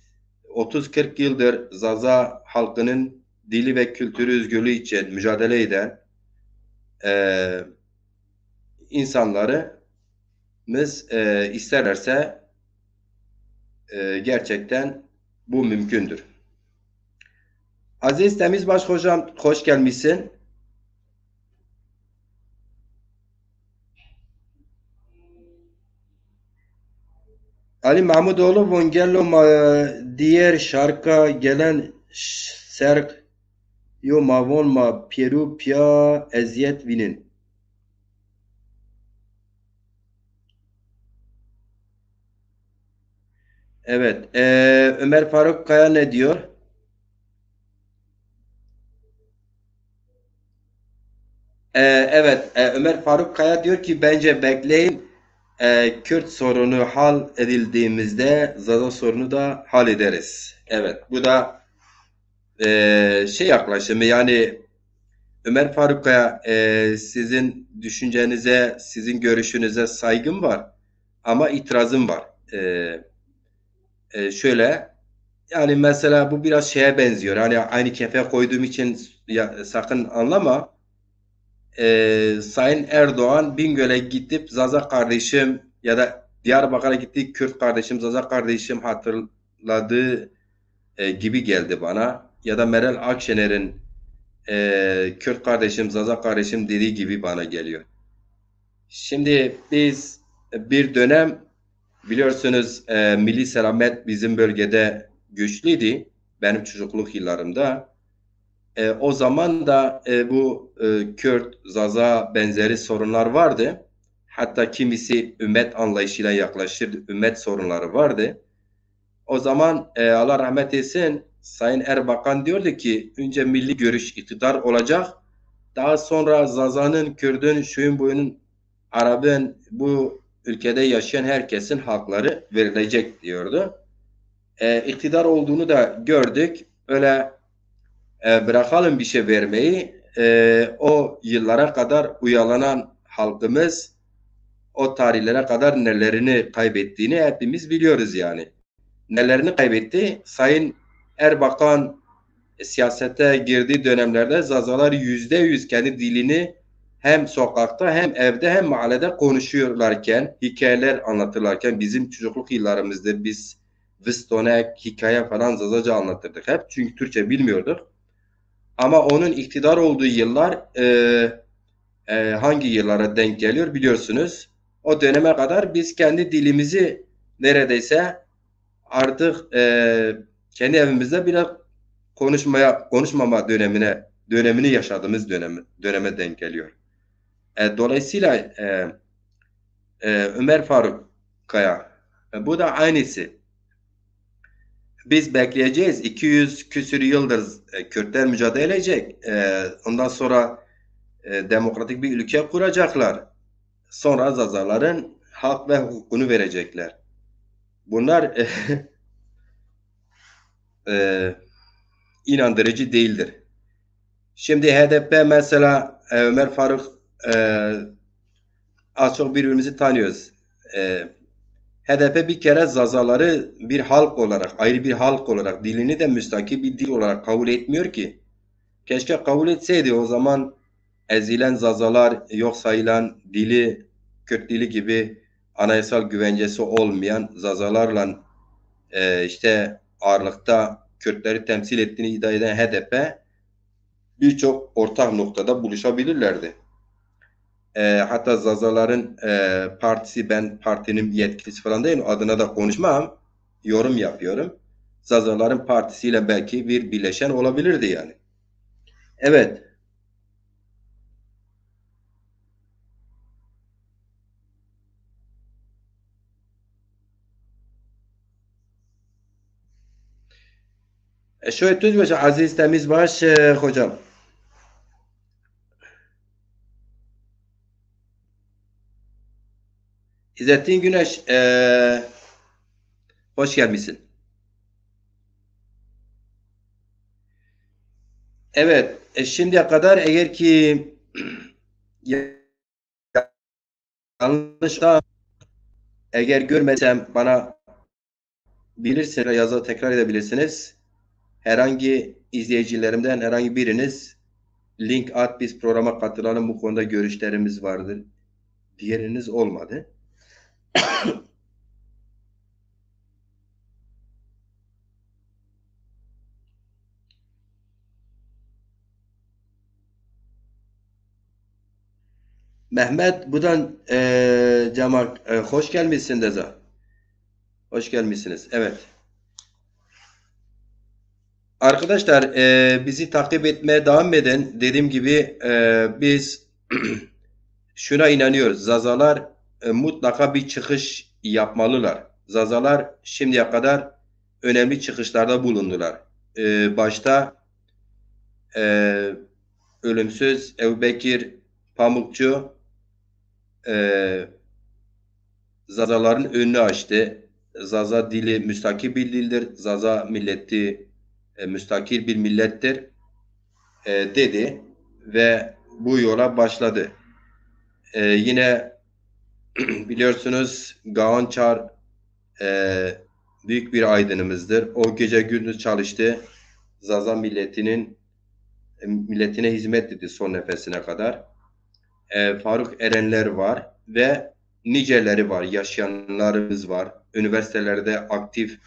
30-40 yıldır Zaza halkının dili ve kültürü özgürlüğü için mücadele eden e, insanlarımız isterlerse gerçekten bu mümkündür. Aziz Temizbaş hocam hoş gelmişsin. Ali Mahmudoğlu Vongello diğer şarkı gelen serk yo mavon ma Peru pia eziyet vinin. Evet. Ömer Faruk Kaya ne diyor? Evet, Ömer Faruk Kaya diyor ki bence bekleyin. Kürt sorunu hal edildiğimizde Zaza sorunu da hal ederiz. Evet, bu da şey yaklaşımı yani Ömer Faruk Kaya, sizin düşüncenize, sizin görüşünüze saygım var ama itirazım var. Şöyle yani mesela bu biraz şeye benziyor. Hani aynı kefe koyduğum için sakın anlama. Sayın Erdoğan Bingöl'e gidip Zaza kardeşim ya da Diyarbakır'a gittik Kürt kardeşim Zaza kardeşim hatırladığı gibi geldi bana. Ya da Meral Akşener'in Kürt kardeşim Zaza kardeşim dediği gibi bana geliyor. Şimdi biz bir dönem biliyorsunuz Milli Selamet bizim bölgede güçlüydü. Benim çocukluk yıllarımda. O zaman da bu Kürt, Zaza benzeri sorunlar vardı. Hatta kimisi ümmet anlayışıyla yaklaşırdı. Ümmet sorunları vardı. O zaman Allah rahmet etsin Sayın Erbakan diyordu ki önce milli görüş iktidar olacak. Daha sonra Zaza'nın, Kürt'ün, şuyun buyunun, Arap'ın bu ülkede yaşayan herkesin hakları verilecek diyordu. İktidar olduğunu da gördük. Öyle bırakalım bir şey vermeyi. O yıllara kadar uyalanan halkımız o tarihlere kadar nelerini kaybettiğini hepimiz biliyoruz yani. Nelerini kaybetti? Sayın Erbakan siyasete girdiği dönemlerde Zazalar %100 kendi dilini hem sokakta hem evde hem mahallede konuşuyorlarken, hikayeler anlatırlarken bizim çocukluk yıllarımızda biz Vistonek, hikaye falan Zazaca anlatırdık hep. Çünkü Türkçe bilmiyorduk. Ama onun iktidar olduğu yıllar hangi yıllara denk geliyor biliyorsunuz. O döneme kadar biz kendi dilimizi neredeyse artık kendi evimizde bile konuşmama dönemini yaşadığımız döneme denk geliyor. Dolayısıyla Ömer Faruk Kaya bu da aynısı. Biz bekleyeceğiz. 200 küsür yıldır Kürtler mücadele edecek. Ondan sonra demokratik bir ülke kuracaklar. Sonra Zazaların hak ve hukukunu verecekler. Bunlar e, inandırıcı değildir. Şimdi HDP mesela Ömer Faruk az çok birbirimizi tanıyoruz. HDP bir kere Zazaları bir halk olarak, ayrı bir halk olarak, dilini de müstakil bir dil olarak kabul etmiyor ki. Keşke kabul etseydi o zaman ezilen Zazalar, yok sayılan dili, Kürt dili gibi anayasal güvencesi olmayan Zazalarla işte ağırlıkta Kürtleri temsil ettiğini iddia eden HDP birçok ortak noktada buluşabilirlerdi. Hatta Zazaların partisi, ben partinin yetkilisi falan değilim, adına da konuşmam, yorum yapıyorum. Zazaların partisiyle belki bir bileşen olabilirdi yani. Evet. Şöyle tüzbaşı Aziz Temizbaş hocam. İzzettin Güneş hoş gelmişsin. Evet. Şimdiye kadar eğer ki yanlış da eğer görmesem bana bilirsiniz, yazı tekrar edebilirsiniz. Herhangi izleyicilerimden herhangi biriniz link at, biz programa katılalım, bu konuda görüşlerimiz vardır diğeriniz olmadı. Mehmet Budan Cemal hoş gelmişsin Deza. Hoş gelmişsiniz. Evet. Arkadaşlar bizi takip etmeye devam edin. Dediğim gibi biz şuna inanıyoruz. Zazalar mutlaka bir çıkış yapmalılar. Zazalar şimdiye kadar önemli çıkışlarda bulundular. Başta e, ölümsüz Ebubekir Pamukçu Zazaların önünü açtı. Zaza dili müstakil bir dildir. Zaza milleti müstakil bir millettir dedi ve bu yola başladı. Yine biliyorsunuz Gaonçar büyük bir aydınımızdır. O gece gündüz çalıştı. Zaza milletine hizmet etti son nefesine kadar. Faruk Erenler var ve niceleri var. Yaşayanlarımız var. Üniversitelerde aktif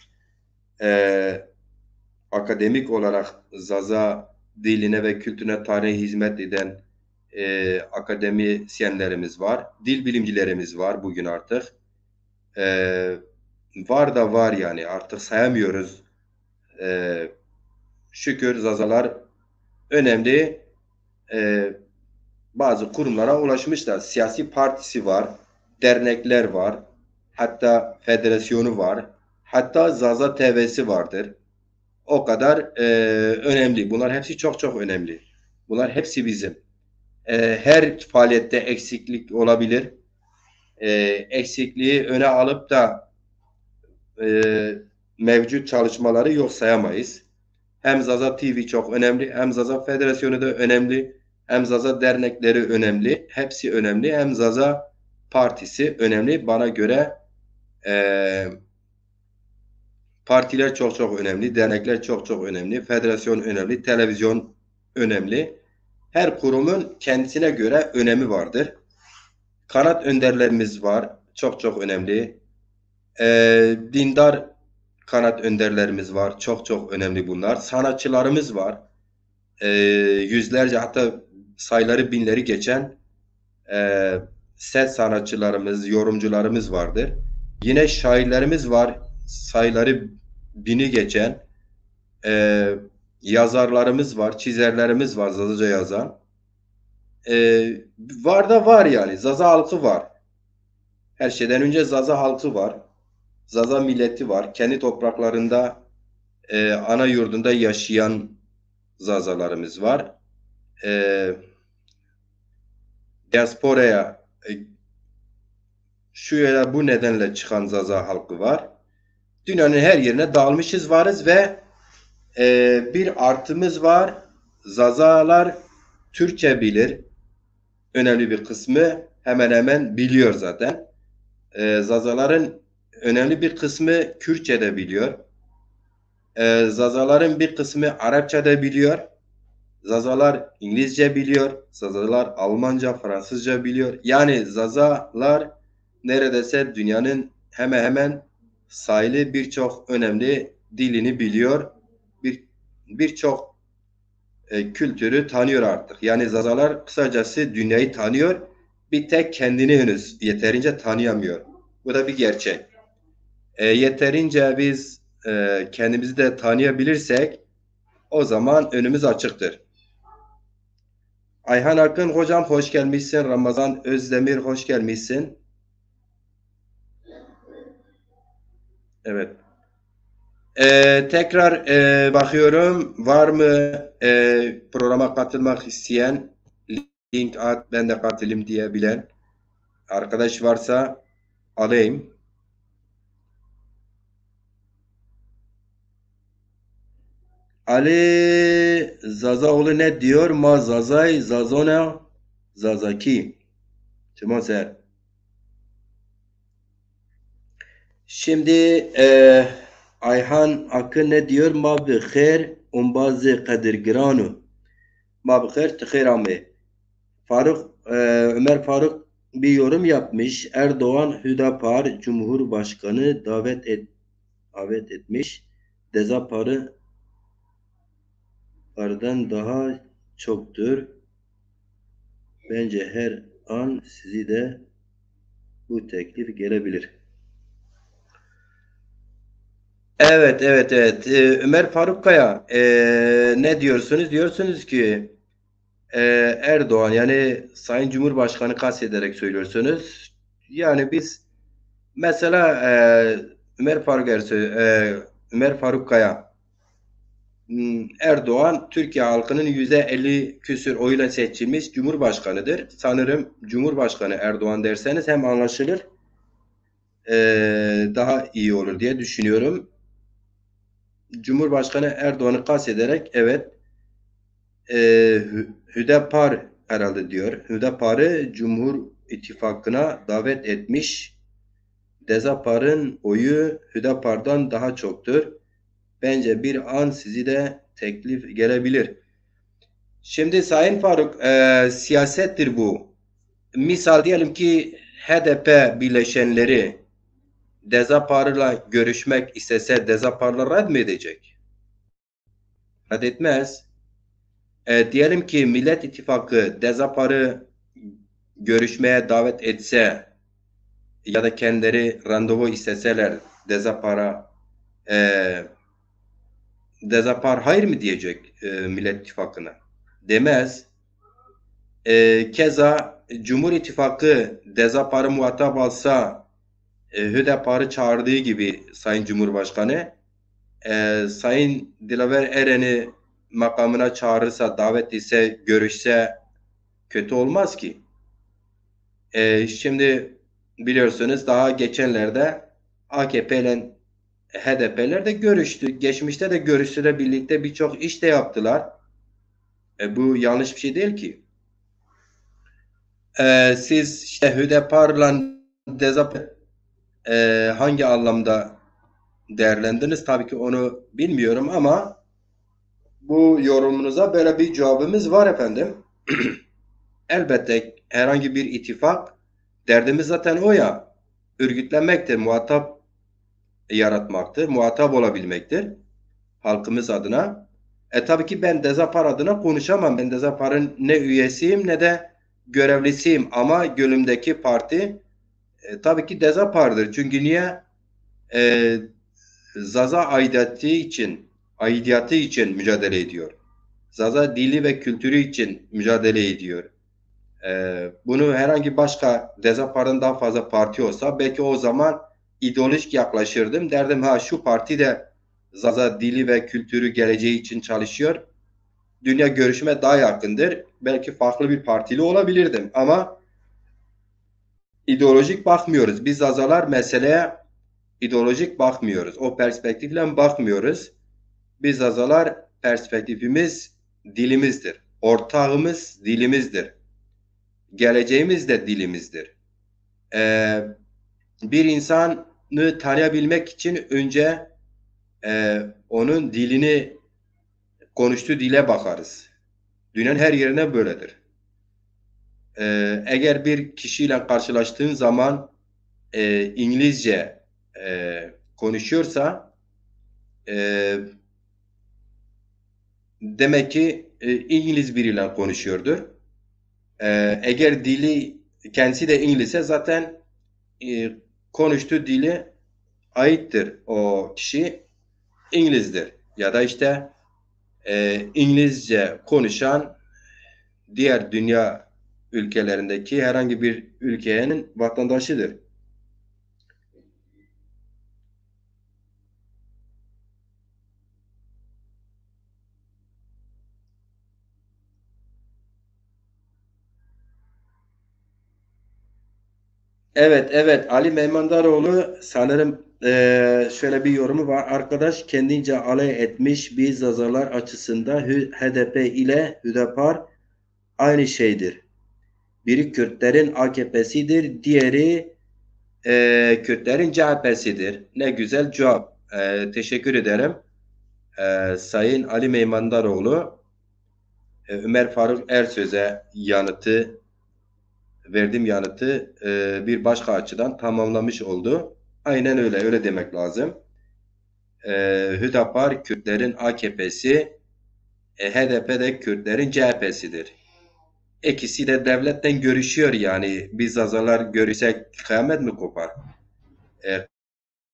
akademik olarak Zaza diline ve kültürüne, tarihe hizmet eden akademisyenlerimiz var. Dil bilimcilerimiz var bugün artık. Var da var yani artık sayamıyoruz. Şükür Zazalar önemli bazı kurumlara ulaşmışlar. Siyasi partisi var, dernekler var, hatta federasyonu var, hatta Zaza TV'si vardır. O kadar önemli. Bunlar hepsi çok çok önemli. Bunlar hepsi bizim. Her faaliyette eksiklik olabilir. Eksikliği öne alıp da mevcut çalışmaları yok sayamayız. Hem Zaza TV çok önemli, hem Zaza Federasyonu da önemli, hem Zaza dernekleri önemli. Hepsi önemli. Hem Zaza Partisi önemli. Bana göre partiler çok çok önemli, dernekler çok çok önemli, federasyon önemli, televizyon önemli. Her kurumun kendisine göre önemi vardır. Kanat önderlerimiz var, çok çok önemli. Dindar kanat önderlerimiz var, çok çok önemli bunlar. Sanatçılarımız var, yüzlerce hatta sayıları binleri geçen set sanatçılarımız, yorumcularımız vardır. Yine şairlerimiz var, sayıları bini geçen yazarlarımız var, çizerlerimiz var, Zazaca yazan. Var da var yani. Zaza halkı var. Her şeyden önce Zaza halkı var. Zaza milleti var. Kendi topraklarında, ana yurdunda yaşayan Zazalarımız var. Diasporaya şu ya da bu nedenle çıkan Zaza halkı var. Dünyanın her yerine dağılmışız varız ve bir artımız var. Zazalar Türkçe bilir. Önemli bir kısmı hemen hemen biliyor zaten. Zazaların önemli bir kısmı Kürtçe de biliyor. Zazaların bir kısmı Arapça da biliyor. Zazalar İngilizce biliyor. Zazalar Almanca, Fransızca biliyor. Yani Zazalar neredeyse dünyanın hemen hemen sayılı birçok önemli dilini biliyor. Birçok kültürü tanıyor artık. Yani Zazalar kısacası dünyayı tanıyor. Bir tek kendini henüz yeterince tanıyamıyor. Bu da bir gerçek. Yeterince biz kendimizi de tanıyabilirsek o zaman önümüz açıktır. Ayhan Akın hocam hoş gelmişsin. Ramazan Özdemir hoş gelmişsin. Evet. Tekrar bakıyorum. Var mı programa katılmak isteyen, link at ben de katılayım diyebilen arkadaş varsa alayım. Ali Zazaoğlu ne diyor? Ma Zazay Zazona Zazaki. Tamam sen. Şimdi Ayhan Akın ne diyor? Ma bi khair bazı kadirgranu. Ma bi khair tıkhir ame. Ömer Faruk bir yorum yapmış. Erdoğan Hüdapar Cumhurbaşkanı davet etmiş. Dezapar'dan daha çoktur. Bence her an sizi de bu teklif gelebilir. Evet, evet, evet. Ömer Faruk Kaya, ne diyorsunuz? Diyorsunuz ki Erdoğan yani Sayın Cumhurbaşkanı kastederek söylüyorsunuz. Yani biz mesela Ömer Faruk Kaya Erdoğan Türkiye halkının %50 küsür oyla seçilmiş Cumhurbaşkanıdır. Sanırım Cumhurbaşkanı Erdoğan derseniz hem anlaşılır, daha iyi olur diye düşünüyorum. Cumhurbaşkanı Erdoğan'ı kastederek evet, Hüdapar herhalde diyor. Hüdapar'ı Cumhur İttifakı'na davet etmiş. Dezapar'ın oyu Hüdapar'dan daha çoktur. Bence bir an sizi de teklif gelebilir. Şimdi Sayın Faruk, siyasettir bu. Misal diyelim ki HDP bileşenleri Dezapar'la görüşmek istese Dezapar'la red mi edecek? Red etmez. Diyelim ki Millet İttifakı Dezapar'ı görüşmeye davet etse ya da kendileri randevu isteseler Dezapar'a, Dezapar hayır mı diyecek Millet İttifakı'na? Demez. Keza Cumhur İttifakı Dezapar'ı muhatap alsa, Hüdapar'ı çağırdığı gibi Sayın Cumhurbaşkanı, Sayın Dilaver Eren'i makamına çağırırsa, davet ise, görüşse kötü olmaz ki. Şimdi biliyorsunuz daha geçenlerde AKP ile HDP'ler de görüştü. Geçmişte de görüştüler, birlikte birçok iş de yaptılar. Bu yanlış bir şey değil ki. Siz işte Hüdapar'la Dezap hangi anlamda değerlendiniz? Tabii ki onu bilmiyorum ama bu yorumunuza böyle bir cevabımız var efendim. Elbette herhangi bir ittifak, derdimiz zaten o ya, örgütlenmektir, muhatap yaratmaktır, muhatap olabilmektir halkımız adına. Tabii ki ben Dezapar adına konuşamam. Ben Dezapar'ın ne üyesiyim ne de görevlisiyim ama gönlümdeki parti tabii ki Dezapar'dır. Çünkü niye? E, Zaza aidiyatı için mücadele ediyor. Zaza dili ve kültürü için mücadele ediyor. Bunu herhangi başka Dezapar'ın daha fazla parti olsa belki o zaman ideolojik yaklaşırdım. Derdim ha şu parti de Zaza dili ve kültürü geleceği için çalışıyor. Dünya görüşüme daha yakındır. Belki farklı bir partili olabilirdim ama ideolojik bakmıyoruz. Biz Zazalar meseleye ideolojik bakmıyoruz. O perspektifle bakmıyoruz. Biz Zazalar perspektifimiz dilimizdir. Ortağımız dilimizdir. Geleceğimiz de dilimizdir. Bir insanı tanıyabilmek için önce onun dilini, konuştuğu dile bakarız. Dünyanın her yerine böyledir. Eğer bir kişiyle karşılaştığın zaman İngilizce konuşuyorsa demek ki İngiliz biriyle konuşuyordur. Eğer dili kendisi de İngilizse zaten konuştuğu dili aittir o kişi İngilizdir. Ya da işte İngilizce konuşan diğer dünya ülkelerindeki herhangi bir ülkenin vatandaşıdır. Evet, evet. Ali Meymandaroğlu sanırım şöyle bir yorumu var. Arkadaş kendince alay etmiş biz Zazalar açısından HDP ile Hüdapar aynı şeydir. Biri Kürtlerin AKP'sidir, diğeri Kürtlerin CHP'sidir. Ne güzel cevap. Teşekkür ederim. Sayın Ali Meymandaroğlu, Ömer Faruk Ersöz'e verdiğim yanıtı bir başka açıdan tamamlamış oldu. Aynen öyle, öyle demek lazım. Hüdapar Kürtlerin AKP'si, HDP de Kürtlerin CHP'sidir. İkisi de devletten görüşüyor yani. Biz Zazalar görüşsek kıyamet mi kopar?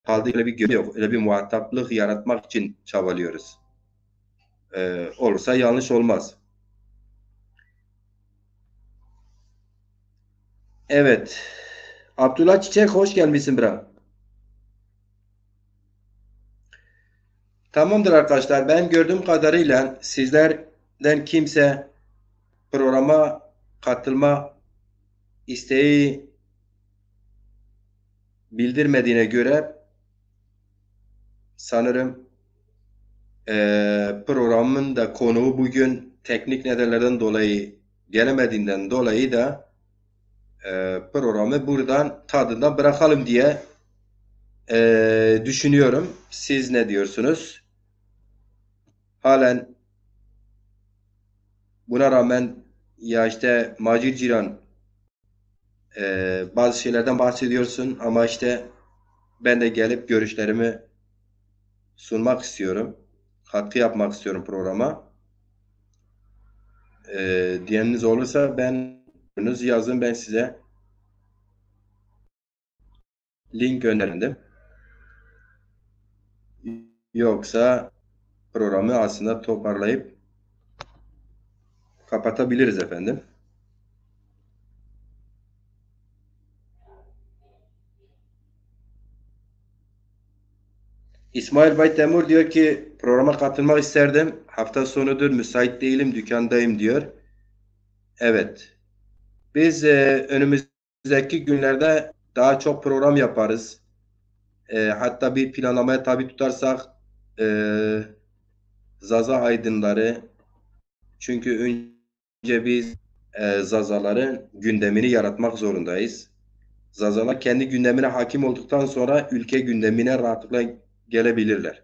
Kaldı öyle bir görüş yok. Öyle bir muhataplık yaratmak için çabalıyoruz. Olursa yanlış olmaz. Evet. Abdullah Çiçek hoş gelmişsin bra. Tamamdır arkadaşlar. Ben gördüğüm kadarıyla sizlerden kimse programa katılma isteği bildirmediğine göre sanırım programın da konuğu bugün teknik nedenlerden dolayı gelemediğinden dolayı da programı buradan tadından bırakalım diye düşünüyorum. Siz ne diyorsunuz? Halen buna rağmen ya işte Macir Ciran bazı şeylerden bahsediyorsun ama işte ben de gelip görüşlerimi sunmak istiyorum. Katkı yapmak istiyorum programa. Diyeniniz olursa yazın, ben size link gönderdim. Yoksa programı aslında toparlayıp kapatabiliriz efendim. İsmail Baytemur diyor ki programa katılmak isterdim. Hafta sonudur, müsait değilim, dükkandayım diyor. Evet. Biz önümüzdeki günlerde daha çok program yaparız. Hatta bir planlamaya tabi tutarsak e, Zaza Aydınları, çünkü önce biz Zazaların gündemini yaratmak zorundayız. Zazalar kendi gündemine hakim olduktan sonra ülke gündemine rahatlıkla gelebilirler.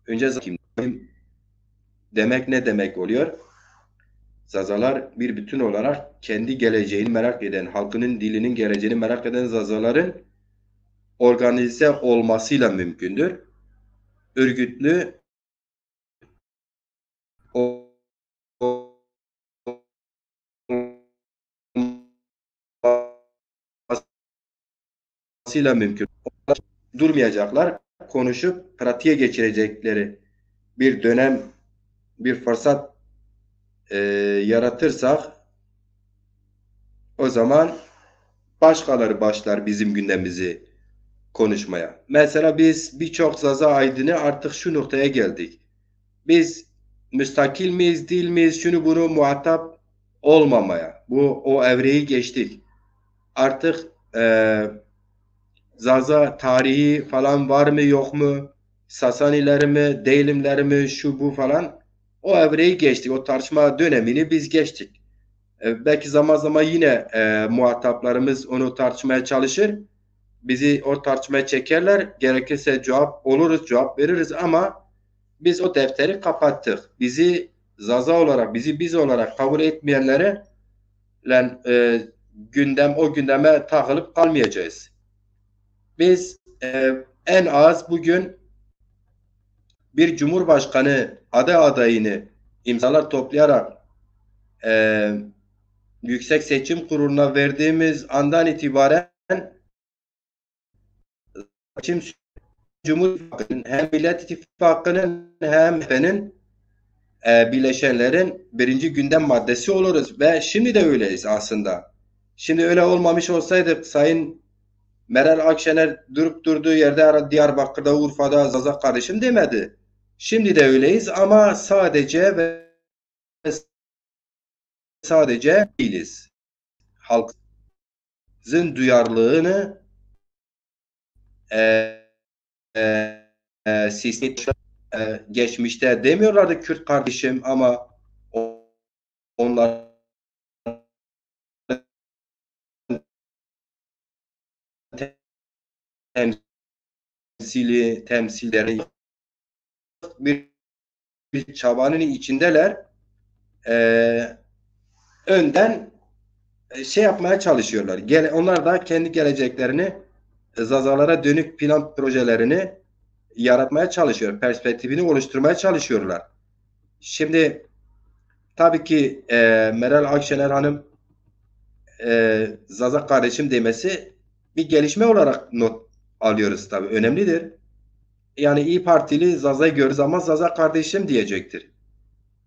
Önce kim demek ne demek oluyor? Zazalar bir bütün olarak kendi geleceğini merak eden, halkının dilinin geleceğini merak eden zazaların organize olmasıyla mümkündür. Örgütlü olmasıyla mümkün. Durmayacaklar, konuşup pratiğe geçirecekleri bir dönem, bir fırsat yaratırsak o zaman başkaları başlar bizim gündemimizi konuşmaya. Mesela biz birçok Zaza Aydın'ı artık şu noktaya geldik. Biz müstakil miyiz, değil miyiz, şunu bunu muhatap olmamaya. O evreyi geçtik. Artık Zaza tarihi falan var mı yok mu? Sasaniler mi, değilimler mi, şu bu falan. O evreyi geçtik. O tartışma dönemini biz geçtik. Belki zaman zaman yine muhataplarımız onu tartışmaya çalışır. Bizi o tartışmaya çekerler. Gerekirse cevap veririz ama biz o defteri kapattık. Bizi Zaza olarak, bizi biz olarak kabul etmeyenlere o gündeme takılıp kalmayacağız. Biz en az bugün bir cumhurbaşkanı adayını imzalar toplayarak e, Yüksek Seçim Kurulu'na verdiğimiz andan itibaren seçim Cumhur İttifakı'nın hem Millet İttifakı'nın hem MHP'nin bileşenlerin birinci gündem maddesi oluruz ve şimdi de öyleyiz aslında. Şimdi öyle olmamış olsaydı Sayın Meral Akşener durup durduğu yerde Diyarbakır'da, Urfa'da Zaza kardeşim demedi. Şimdi de öyleyiz ama sadece ve sadece değiliz. Halkın duyarlılığını e, sistem geçmişte demiyorlardı Kürt kardeşim ama onlar temsilleri bir çabanın içindeler. Önden şey yapmaya çalışıyorlar. Onlar da kendi geleceklerini Zazalara dönük plan projelerini yaratmaya çalışıyor. Perspektifini oluşturmaya çalışıyorlar. Şimdi tabii ki Meral Akşener Hanım Zaza kardeşim demesi bir gelişme olarak not alıyoruz tabii. Önemlidir. Yani İyi Partili Zaza'yı görür zaman Zaza kardeşim diyecektir.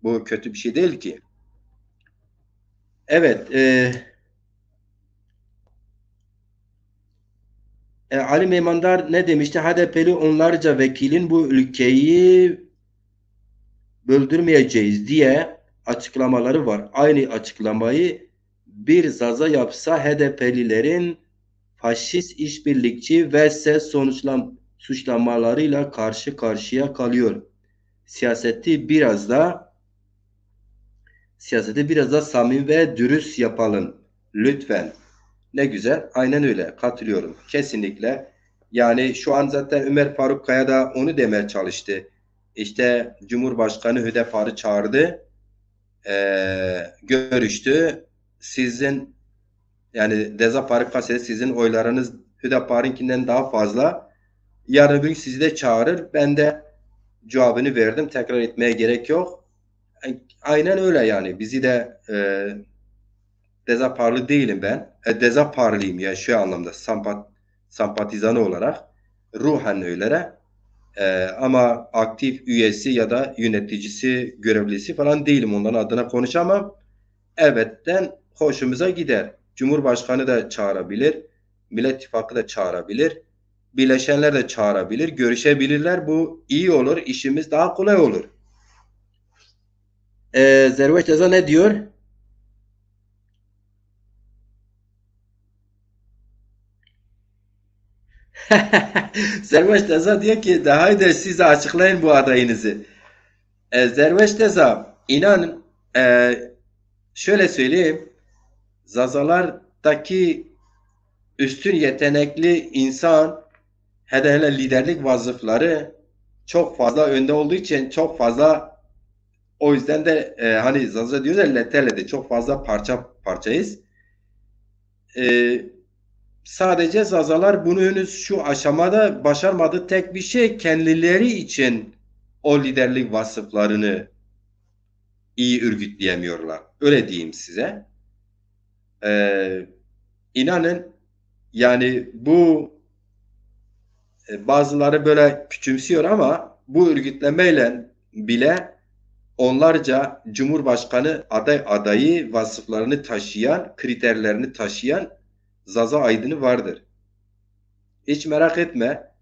Bu kötü bir şey değil ki. Evet. Ali Meymandar ne demişti? HDP'li onlarca vekilin bu ülkeyi böldürmeyeceğiz diye açıklamaları var. Aynı açıklamayı bir Zaza yapsa HDP'lilerin faşist işbirlikçi ve ses suçlamalarıyla karşı karşıya kalıyor. Siyaseti biraz da siyaseti biraz da samimi ve dürüst yapalım. Lütfen. Ne güzel. Aynen öyle. Katılıyorum. Kesinlikle. Yani şu an zaten Ömer Faruk Kaya da onu demeye çalıştı. İşte Cumhurbaşkanı Hüdapar'ı çağırdı. Görüştü. Sizin yani Dezapar'ı kastede sizin oylarınız Hüdapar'ınkinden daha fazla. Yarın bir gün sizi de çağırır. Ben de cevabını verdim. Tekrar etmeye gerek yok. Aynen öyle yani. Bizi de Dezaparlı değilim ben. Dezaparlıyım ya şu anlamda sempatizanı olarak. Ruhen öyle. Ama aktif üyesi ya da yöneticisi, görevlisi falan değilim. Onların adına konuşamam. Elbette hoşumuza gider. Cumhurbaşkanı da çağırabilir. Millet İttifakı da çağırabilir. Birleşenler de çağırabilir. Görüşebilirler. Bu iyi olur. İşimiz daha kolay olur. Zerveç Eza ne diyor? Zerveç Eza diyor ki daha da siz açıklayın bu adayınızı. Zerveç Eza inanın şöyle söyleyeyim. Zazalardaki üstün yetenekli insan hele liderlik vasıfları çok fazla önde olduğu için çok fazla o yüzden de hani Zaza diyoruz ya leteledi çok fazla parça parçayız. E, Sadece Zazalar bunu henüz şu aşamada başarmadı. Tek bir şey kendileri için o liderlik vasıflarını iyi örgütleyemiyorlar. Öyle diyeyim size. E, inanın yani bu bazıları böyle küçümsüyor ama bu örgütlemeyle bile onlarca Cumhurbaşkanı adayı vasıflarını taşıyan, kriterlerini taşıyan Zaza Aydın'ı vardır. Hiç merak etme.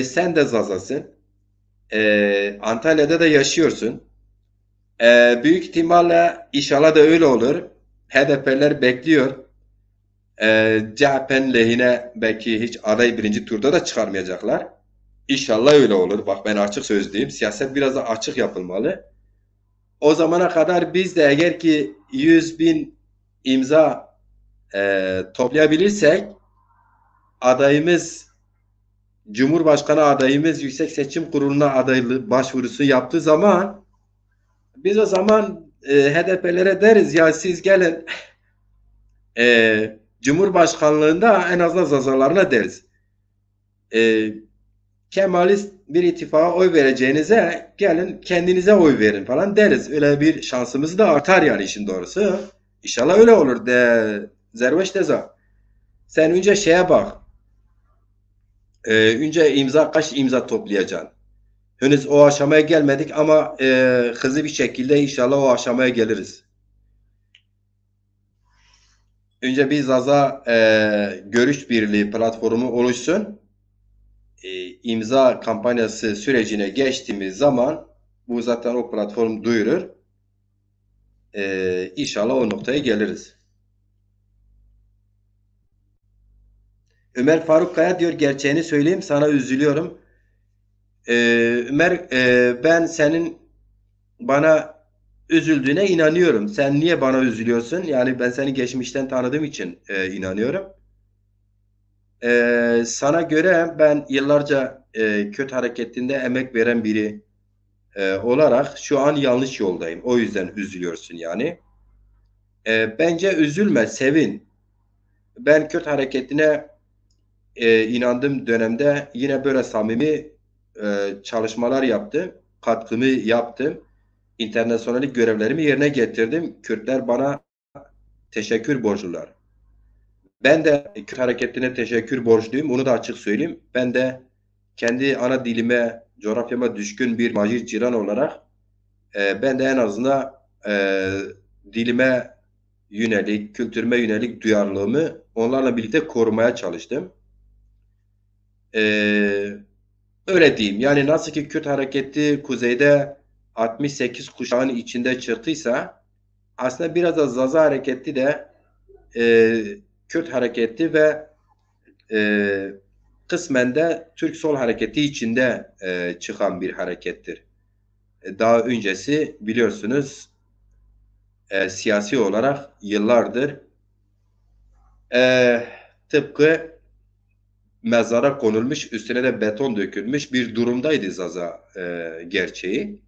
Sen de Zaza'sın. Antalya'da da yaşıyorsun. Büyük ihtimalle inşallah da öyle olur. HDP'ler bekliyor. CHP'nin lehine belki hiç aday birinci turda da çıkarmayacaklar. İnşallah öyle olur. Bak ben açık sözlüyüm. Siyaset biraz da açık yapılmalı. O zamana kadar biz de eğer ki 100 bin imza toplayabilirsek adayımız Cumhurbaşkanı adayımız Yüksek Seçim Kurulu'na adaylık başvurusu yaptığı zaman biz o zaman HDP'lere deriz ya siz gelin Cumhurbaşkanlığında en azından zazalarına deriz. E, Kemalist bir ittifaka oy vereceğinize gelin kendinize oy verin falan deriz. Öyle bir şansımız da artar yani işin doğrusu. İnşallah öyle olur de Zerveş Teza. Sen önce şeye bak. Önce kaç imza toplayacaksın? Henüz o aşamaya gelmedik ama hızlı bir şekilde inşallah o aşamaya geliriz. Önce bir Zaza görüş birliği platformu oluşsun. İmza kampanyası sürecine geçtiğimiz zaman bu zaten o platform duyurur. İnşallah o noktaya geliriz. Ömer Faruk Kaya diyor gerçeğini söyleyeyim sana üzülüyorum. Ömer ben senin bana üzüldüğüne inanıyorum. Sen niye bana üzülüyorsun? Yani ben seni geçmişten tanıdığım için inanıyorum. Sana göre ben yıllarca Kürt hareketinde emek veren biri olarak şu an yanlış yoldayım. O yüzden üzülüyorsun yani. Bence üzülme, sevin. Ben Kürt hareketine inandığım dönemde yine böyle samimi çalışmalar yaptım. Katkımı yaptım. İnternasyonellik görevlerimi yerine getirdim. Kürtler bana teşekkür borçlular. Ben de Kürt hareketine teşekkür borçluyum. Onu da açık söyleyeyim. Ben de kendi ana dilime, coğrafyama düşkün bir Macir Ciran olarak ben de en azından dilime yönelik, kültürüme yönelik duyarlılığımı onlarla birlikte korumaya çalıştım. Öyle diyeyim. Yani nasıl ki Kürt hareketi kuzeyde 68 kuşağın içinde çıktıysa aslında biraz da Zaza hareketi de e, Kürt hareketi ve e, kısmen de Türk Sol Hareketi içinde çıkan bir harekettir. Daha öncesi biliyorsunuz siyasi olarak yıllardır tıpkı mezara konulmuş, üstüne de beton dökülmüş bir durumdaydı Zaza gerçeği.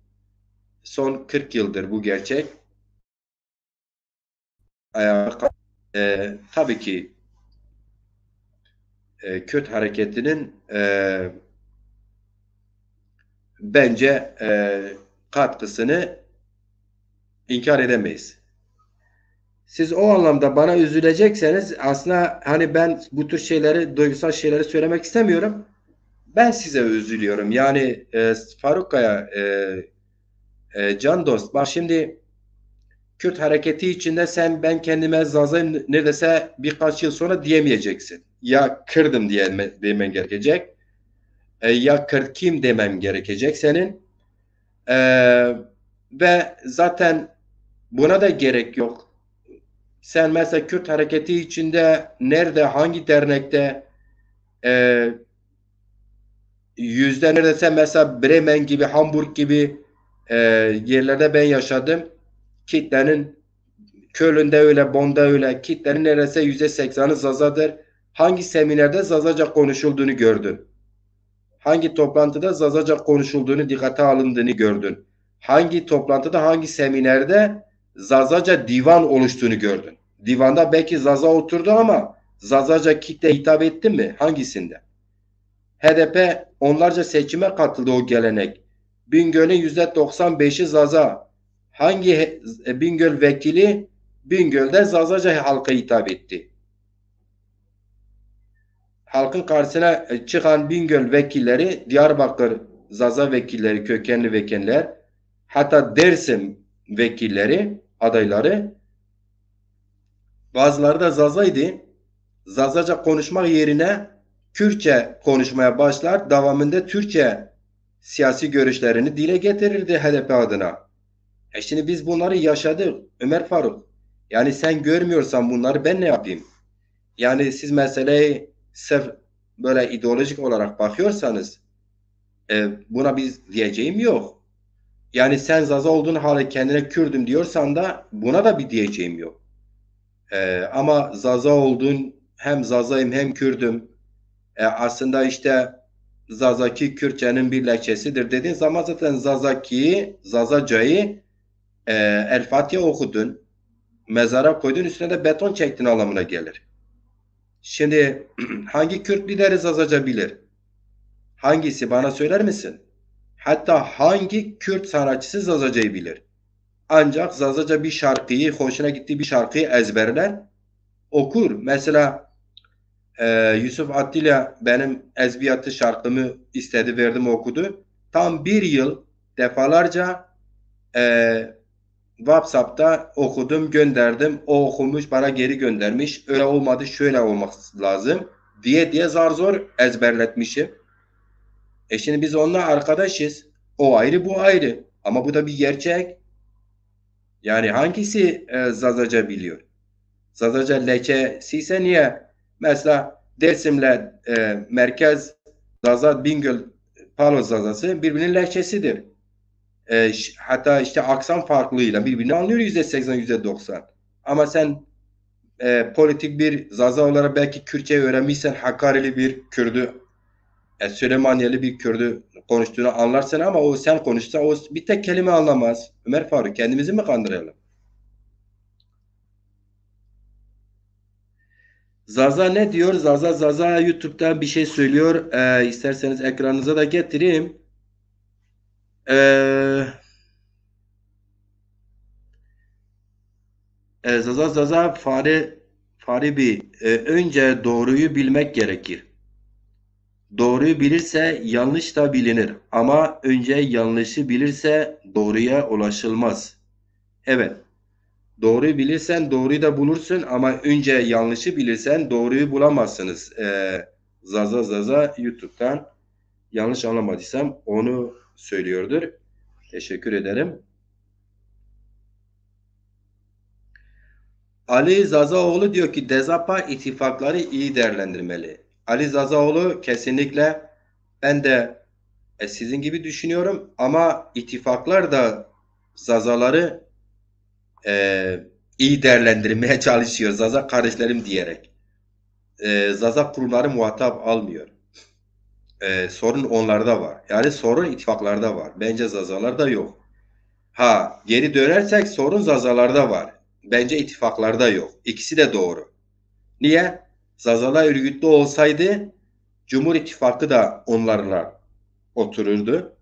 Son 40 yıldır bu gerçek ayağa tabii ki Kürt hareketinin bence katkısını inkar edemeyiz. Siz o anlamda bana üzülecekseniz aslında hani ben bu tür şeyleri, duygusal şeyleri söylemek istemiyorum. Ben size üzülüyorum. Yani Faruk Kaya, can dost, bak şimdi Kürt hareketi içinde sen ben kendime Zaza'yım neredeyse birkaç yıl sonra diyemeyeceksin. Ya kırdım demen gerekecek. Ya kır kim demem gerekecek senin. E, ve zaten buna da gerek yok. Sen mesela Kürt hareketi içinde nerede, hangi dernekte e, yüzde neredeyse mesela Bremen gibi, Hamburg gibi yerlerde ben yaşadım. Kitlenin Köln'de öyle, Bonn'da öyle. Kitlenin neredeyse %80'i Zaza'dır. Hangi seminerde Zazaca konuşulduğunu gördün? Hangi toplantıda Zazaca konuşulduğunu, dikkate alındığını gördün? Hangi toplantıda, hangi seminerde Zazaca divan oluştuğunu gördün? Divanda belki Zaza oturdu ama Zazaca kitle hitap etti mi? Hangisinde? HDP onlarca seçime katıldı o gelenek. Bingöl'ün %95'i Zaza. Hangi Bingöl vekili Bingöl'de Zazaca halka hitap etti? Halkın karşısına çıkan Bingöl vekilleri, Diyarbakır Zaza vekilleri, kökenli vekiller, hatta Dersim vekilleri, adayları, bazıları da Zaza'ydı. Zazaca konuşmak yerine Kürtçe konuşmaya başlar. Devamında Türkçe siyasi görüşlerini dile getirirdi HDP adına. Şimdi biz bunları yaşadık Ömer Faruk. Yani sen görmüyorsan bunları ben ne yapayım? Yani siz meseleyi sırf böyle ideolojik olarak bakıyorsanız buna biz diyeceğim yok. Yani sen Zaza olduğun halde kendine Kürdüm diyorsan da buna da bir diyeceğim yok. Ama Zaza olduğun hem Zaza'yım hem Kürdüm. Aslında işte Zazaki Kürtçenin bir lehçesidir dediğin zaman zaten Zazaca'yı El Fatiha okudun, mezara koydun, üstüne de beton çektin anlamına gelir. Şimdi hangi Kürt lideri Zazaca bilir? Hangisi bana söyler misin? Hatta hangi Kürt sanatçısı Zazaca'yı bilir? Ancak Zazaca bir şarkıyı, hoşuna gittiği bir şarkıyı ezberler, okur. Mesela Yusuf Atilla benim ezbiyatı şarkımı istedi, verdim, okudu. Tam bir yıl defalarca e, WhatsApp'ta okudum, gönderdim. O okumuş, bana geri göndermiş. Öyle olmadı, şöyle olmak lazım diye zar zor ezberletmişim. Şimdi biz onunla arkadaşız. O ayrı, bu ayrı. Ama bu da bir gerçek. Yani hangisi Zazaca biliyor? Zazaca leçesi ise niye? Mesela Dersim'le Merkez Zaza, Bingöl Palo Zazası birbirinin leçesidir. Hatta işte aksan farklılığıyla birbirini anlıyor %80, %90. Ama sen politik bir Zaza olarak belki Kürtçe öğrenmişsen Hakkari'li bir Kürdü, Süleymaniye'li bir Kürdü konuştuğunu anlarsın ama o sen konuşsa o bir tek kelime anlamaz. Ömer Faruk, kendimizi mi kandıralım? Zaza ne diyor? Zaza YouTube'da bir şey söylüyor. İsterseniz ekranınıza da getireyim. Ee, Zaza fare bir önce doğruyu bilmek gerekir. Doğruyu bilirse yanlış da bilinir. Ama önce yanlışı bilirse doğruya ulaşılmaz. Evet. Doğruyu bilirsen doğruyu da bulursun ama önce yanlışı bilirsen doğruyu bulamazsınız. Zaza YouTube'dan, yanlış anlamadıysam onu söylüyordur. Teşekkür ederim. Ali Zazaoğlu diyor ki Dezapa ittifakları iyi değerlendirmeli. Ali Zazaoğlu kesinlikle ben de sizin gibi düşünüyorum ama ittifaklar da Zazaları iyi değerlendirmeye çalışıyor. Zaza kardeşlerim diyerek. Zaza kurumları muhatap almıyor. Sorun onlarda var. Yani sorun ittifaklarda var. Bence Zazalarda yok. Ha, geri dönersek sorun Zazalarda var. Bence ittifaklarda yok. İkisi de doğru. Niye? Zazalar örgütlü olsaydı Cumhur İttifakı da onlarla otururdu.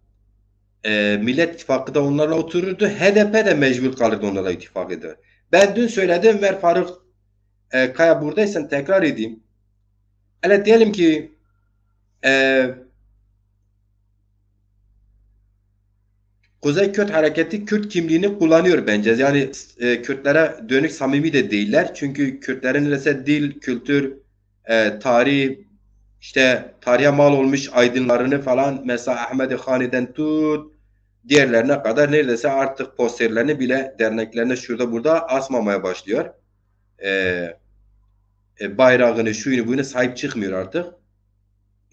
Millet İttifakı da onlarla otururdu. HDP de mecbur kalırdı onlarla ittifak eder. Ben dün söyledim Ömer Faruk Kaya buradaysan tekrar edeyim. Hele diyelim ki e, Kuzey Kürt Hareketi Kürt kimliğini kullanıyor bence. Yani Kürtlere dönük samimi de değiller. Çünkü Kürtlerin neredeyse dil, kültür, tarih, işte tarihe mal olmuş aydınlarını falan mesela Ahmet Hani'den tut diğerlerine kadar neredeyse artık posterlerini bile derneklerine şurada burada asmamaya başlıyor. E, Bayrağını, şuyunu, buyunu sahip çıkmıyor artık.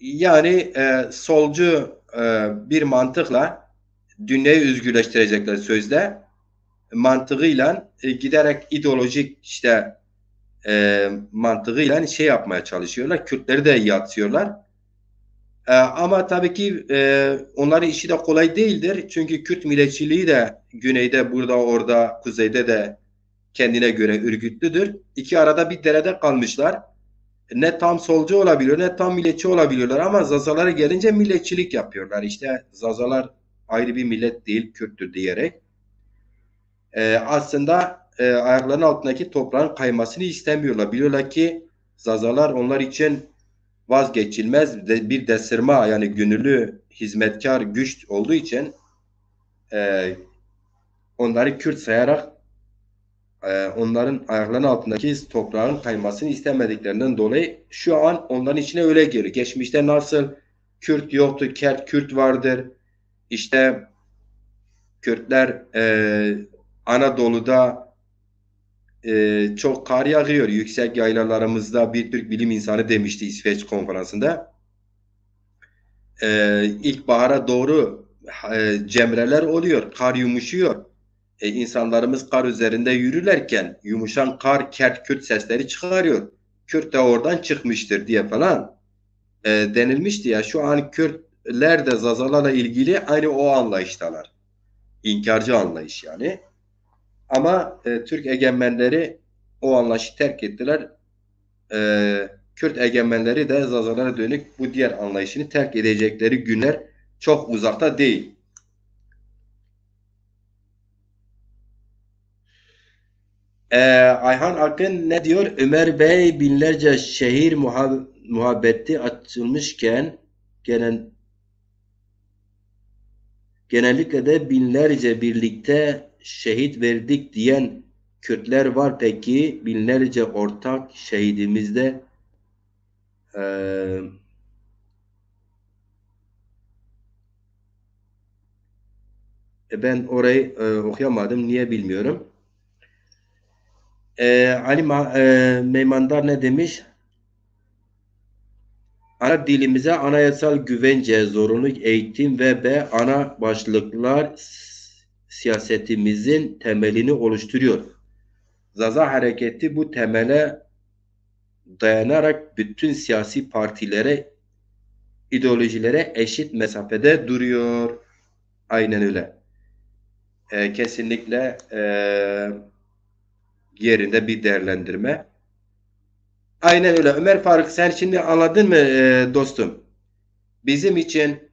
Yani solcu bir mantıkla dünyayı özgürleştirecekler sözde mantığıyla giderek ideolojik işte mantığıyla şey yapmaya çalışıyorlar. Kürtleri de yatsıyorlar. Ama tabii ki onların işi de kolay değildir. Çünkü Kürt milliyetçiliği de güneyde, burada, orada, kuzeyde de kendine göre örgütlüdür. İki arada bir derede kalmışlar. Ne tam solcu olabiliyor ne tam milliyetçi olabiliyorlar ama Zazalara gelince milliyetçilik yapıyorlar. İşte Zazalar ayrı bir millet değil, Kürttür diyerek. Aslında ayaklarının altındaki toprağın kaymasını istemiyorlar. Biliyorlar ki Zazalar onlar için vazgeçilmez bir desırma yani gönüllü hizmetkar güç olduğu için e, onları Kürt sayarak onların ayaklarının altındaki toprağın kaymasını istemediklerinden dolayı şu an onların içine öyle geliyor. Geçmişte nasıl Kürt yoktu, Kürt vardır. İşte Kürtler Anadolu'da çok kar yağıyor. Yüksek yaylalarımızda bir Türk bilim insanı demişti İsveç konferansında. İlkbahara doğru cemreler oluyor. Kar yumuşuyor. İnsanlarımız kar üzerinde yürürlerken yumuşan kar Kürt sesleri çıkarıyor. Kürt de oradan çıkmıştır diye falan denilmişti ya. Şu an Kürtler de Zazalarla ilgili aynı o anlayıştalar. İnkarcı anlayış yani. Ama Türk egemenleri o anlayışı terk ettiler. Kürt egemenleri de Zazalara dönük bu diğer anlayışını terk edecekleri günler çok uzakta değil. Ayhan Akın ne diyor? Ömer Bey binlerce şehir muhabbeti açılmışken gelen, genellikle de binlerce birlikte şehit verdik diyen Kürtler var peki binlerce ortak şehidimizde ben orayı okuyamadım niye bilmiyorum. Ali Meymandar ne demiş? Ana dilimize anayasal güvence, zorunlu eğitim ve ana başlıklar siyasetimizin temelini oluşturuyor. Zaza hareketi bu temele dayanarak bütün siyasi partilere, ideolojilere eşit mesafede duruyor. Aynen öyle. Kesinlikle yerinde bir değerlendirme. Aynen öyle. Ömer Faruk sen şimdi anladın mı dostum? Bizim için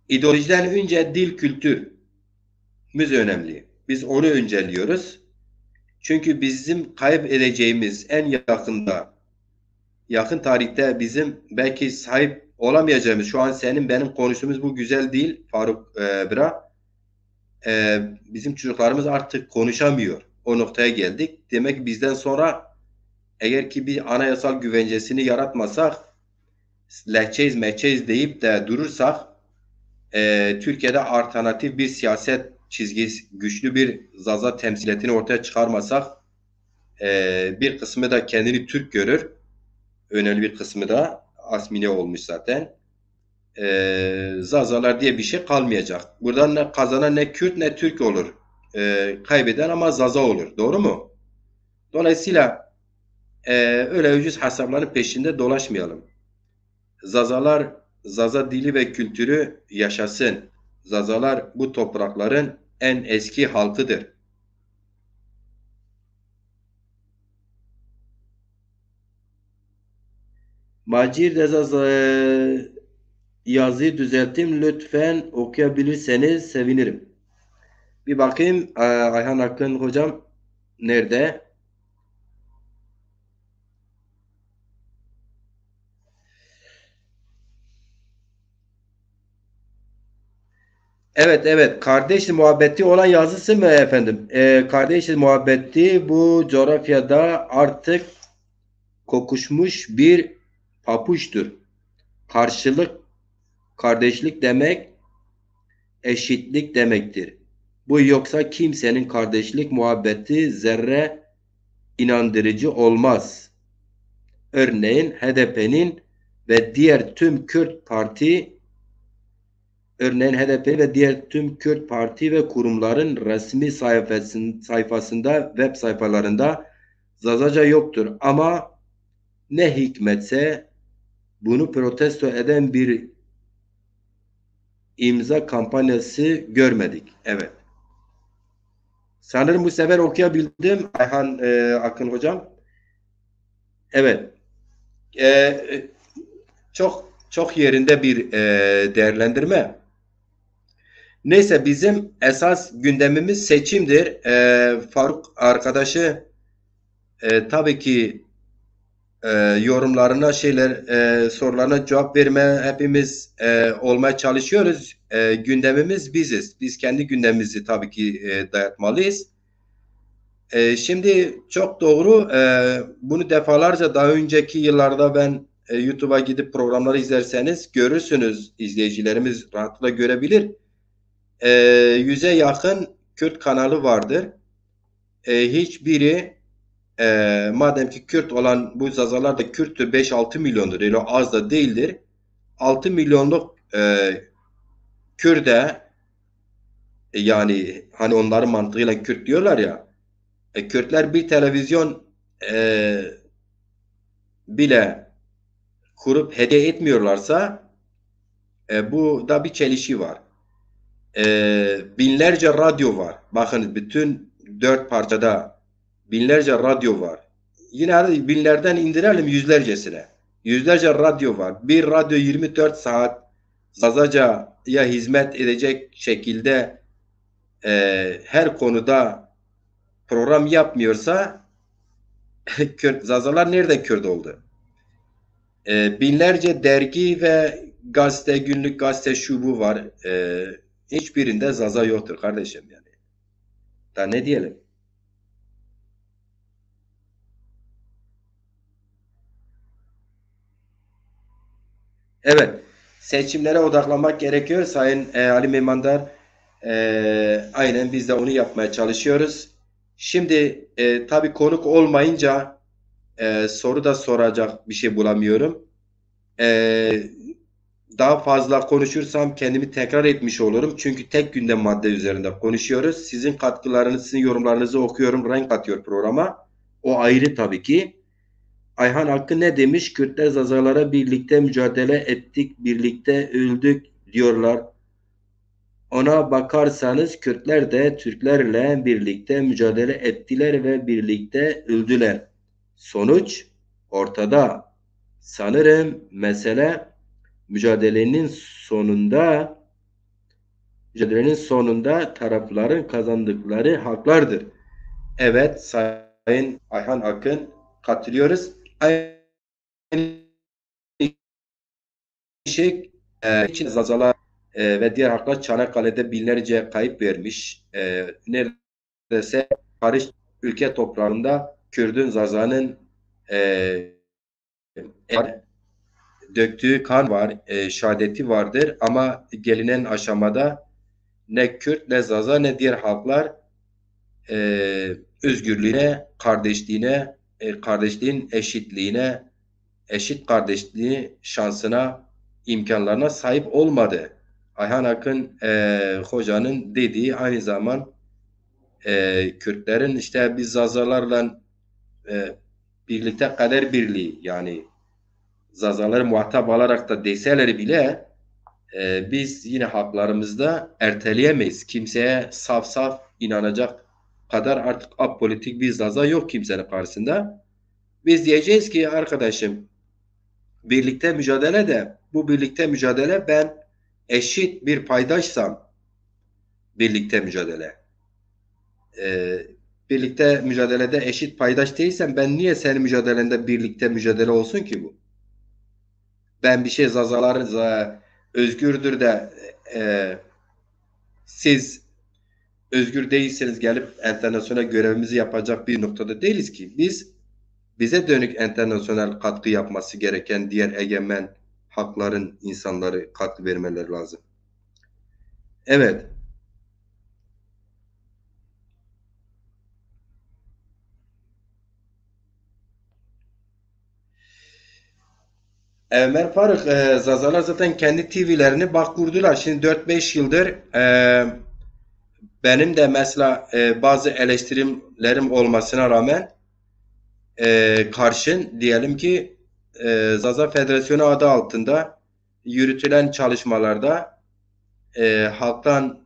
ideolojiden önce dil kültürümüz önemli. Biz onu önceliyoruz. Çünkü bizim kaybedeceğimiz en yakın tarihte bizim belki sahip olamayacağımız, şu an senin benim konuştuğumuz bu güzel değil Faruk Bira. Bizim çocuklarımız artık konuşamıyor. O noktaya geldik. Demek ki bizden sonra eğer ki bir anayasal güvencesini yaratmasak, lehçeyiz mehçeyiz deyip de durursak, Türkiye'de alternatif bir siyaset çizgisi, güçlü bir Zaza temsiliyetini ortaya çıkarmasak, bir kısmı da kendini Türk görür. Önemli bir kısmı da asimile olmuş zaten. Zazalar diye bir şey kalmayacak. Buradan ne kazanan ne Kürt ne Türk olur. Kaybeden ama Zaza olur. Doğru mu? Dolayısıyla öyle ucuz hesapların peşinde dolaşmayalım. Zazalar, Zaza dili ve kültürü yaşasın. Zazalar bu toprakların en eski halkıdır. Macir de Zaza yazıyı düzelttim. Lütfen okuyabilirseniz sevinirim. Bir bakayım Ayhan Akın hocam nerede? Evet evet, kardeş muhabbeti olan yazısı mı efendim? Kardeş muhabbeti bu coğrafyada artık kokuşmuş bir papuçtur. Karşılık, kardeşlik demek eşitlik demektir. Bu yoksa kimsenin kardeşlik muhabbeti zerre inandırıcı olmaz. Örneğin HDP'nin ve diğer tüm Kürt parti Örneğin HDP ve diğer tüm Kürt parti ve kurumların resmi sayfasında, web sayfalarında Zazaca yoktur. Ama ne hikmetse bunu protesto eden bir imza kampanyası görmedik. Evet. Sanırım bu sefer okuyabildim Ayhan Akın hocam. Evet. E, çok çok yerinde bir değerlendirme. Neyse bizim esas gündemimiz seçimdir. Faruk arkadaşı tabii ki e, yorumlarına sorularına cevap verme hepimiz olmaya çalışıyoruz. Gündemimiz biziz. Biz kendi gündemimizi tabii ki dayatmalıyız. Şimdi çok doğru. Bunu defalarca daha önceki yıllarda ben YouTube'a gidip programları izlerseniz görürsünüz. İzleyicilerimiz rahatlıkla görebilir. 100'e yakın Kürt kanalı vardır. Hiçbiri madem ki Kürt olan bu Zazalar da Kürttür 5-6 milyondur. Öyle az da değildir. 6 milyonluk Kürt'e yani hani onların mantığıyla Kürt diyorlar ya Kürtler bir televizyon bile kurup hediye etmiyorlarsa bu da bir çelişki var. Binlerce radyo var. Bakın bütün 4 parçada binlerce radyo var. Yine binlerden indirelim yüzlercesine. Yüzlerce radyo var. Bir radyo 24 saat Zazaca'ya hizmet edecek şekilde her konuda program yapmıyorsa Zazalar nerede Kürt oldu? Binlerce dergi ve gazete, günlük gazete şu bu var. Hiçbirinde Zaza yoktur kardeşim yani. Daha ne diyelim? Evet. Seçimlere odaklanmak gerekiyor. Sayın Ali Meymander aynen biz de onu yapmaya çalışıyoruz. Şimdi tabii konuk olmayınca soru da soracak bir şey bulamıyorum. E, Daha fazla konuşursam kendimi tekrar etmiş olurum. Çünkü tek gündem madde üzerinde konuşuyoruz. Sizin katkılarınızı, sizin yorumlarınızı okuyorum. Renk atıyor programa. O ayrı tabii ki. Ayhan Hakkı ne demiş? Kürtler Zazalara birlikte mücadele ettik, birlikte öldük diyorlar. Ona bakarsanız Kürtler de Türklerle birlikte mücadele ettiler ve birlikte öldüler. Sonuç ortada. Sanırım mesele mücadelenin sonunda mücadelenin sonunda tarafların kazandıkları haklardır. Evet Sayın Ayhan Akın katılıyoruz. Aynı şey için Zazalar ve diğer halklar Çanakkale'de binlerce kayıp vermiş. Neredeyse Hariç ülke toprağında Kürdün Zaza'nın E, döktüğü kan var, şehadeti vardır ama gelinen aşamada ne Kürt, ne Zaza, ne diğer halklar e, özgürlüğüne, kardeşliğine, kardeşliğin eşitliğine, eşit kardeşliği şansına, imkanlarına sahip olmadı. Ayhan Akın hocanın dediği aynı zaman Kürtlerin işte biz Zazalarla e, birlikte kader birliği yani Zazaları muhatap alarak da deseler bile biz yine haklarımızda erteleyemeyiz. Kimseye saf saf inanacak kadar artık apolitik bir Zaza yok kimsenin karşısında. Biz diyeceğiz ki arkadaşım birlikte mücadele de bu birlikte mücadele ben eşit bir paydaşsam birlikte mücadele. Ee, birlikte mücadelede eşit paydaş değilsem ben niye senin mücadelende birlikte mücadele olsun ki bu? Ben bir şey zazalar özgürdür de e, siz özgür değilseniz gelip internasyonel görevimizi yapacak bir noktada değiliz ki. Biz bize dönük internasyonel katkı yapması gereken diğer egemen hakların insanları katkı vermeleri lazım. Evet. Ömer Faruk, Zazalar zaten kendi TV'lerini bak kurdular. Şimdi 4-5 yıldır benim de mesela bazı eleştirimlerim olmasına rağmen karşın diyelim ki Zaza Federasyonu adı altında yürütülen çalışmalarda halktan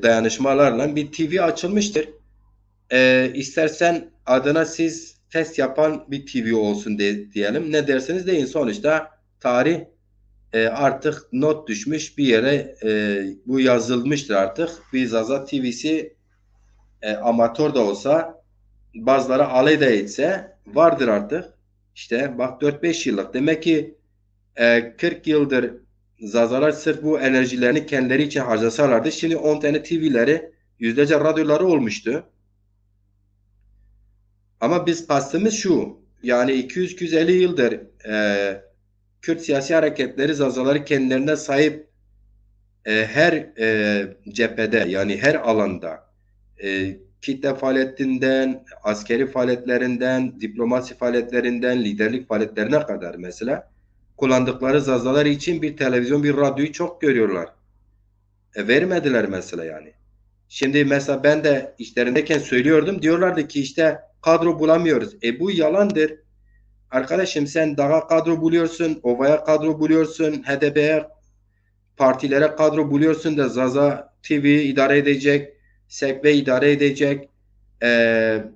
dayanışmalarla bir TV açılmıştır. İstersen adına siz test yapan bir TV olsun diyelim. Ne derseniz deyin. Sonuçta tarih artık not düşmüş bir yere bu yazılmıştır artık. Bir Zaza TV'si amatör de olsa bazıları alay da etse vardır artık. İşte bak 4-5 yıllık. Demek ki 40 yıldır Zazalar sırf bu enerjilerini kendileri için harcasalardı. Şimdi 10 tane TV'leri, yüzlerce radyoları olmuştu. Ama biz kastımız şu. Yani 200-250 yıldır Kürt siyasi hareketleri Zazaları kendilerine sahip her cephede yani her alanda kitle faaliyetinden, askeri faaliyetlerinden, diplomasi faaliyetlerinden, liderlik faaliyetlerine kadar mesela kullandıkları Zazalar için bir televizyon, bir radyoyu çok görüyorlar. Vermediler mesela yani. Şimdi mesela ben de işlerindeyken söylüyordum. Diyorlardı ki işte kadro bulamıyoruz. Bu yalandır. Arkadaşım sen dağa kadro buluyorsun, ovaya kadro buluyorsun, HDP'ye partilere kadro buluyorsun da Zaza TV idare edecek, Sekbe idare edecek.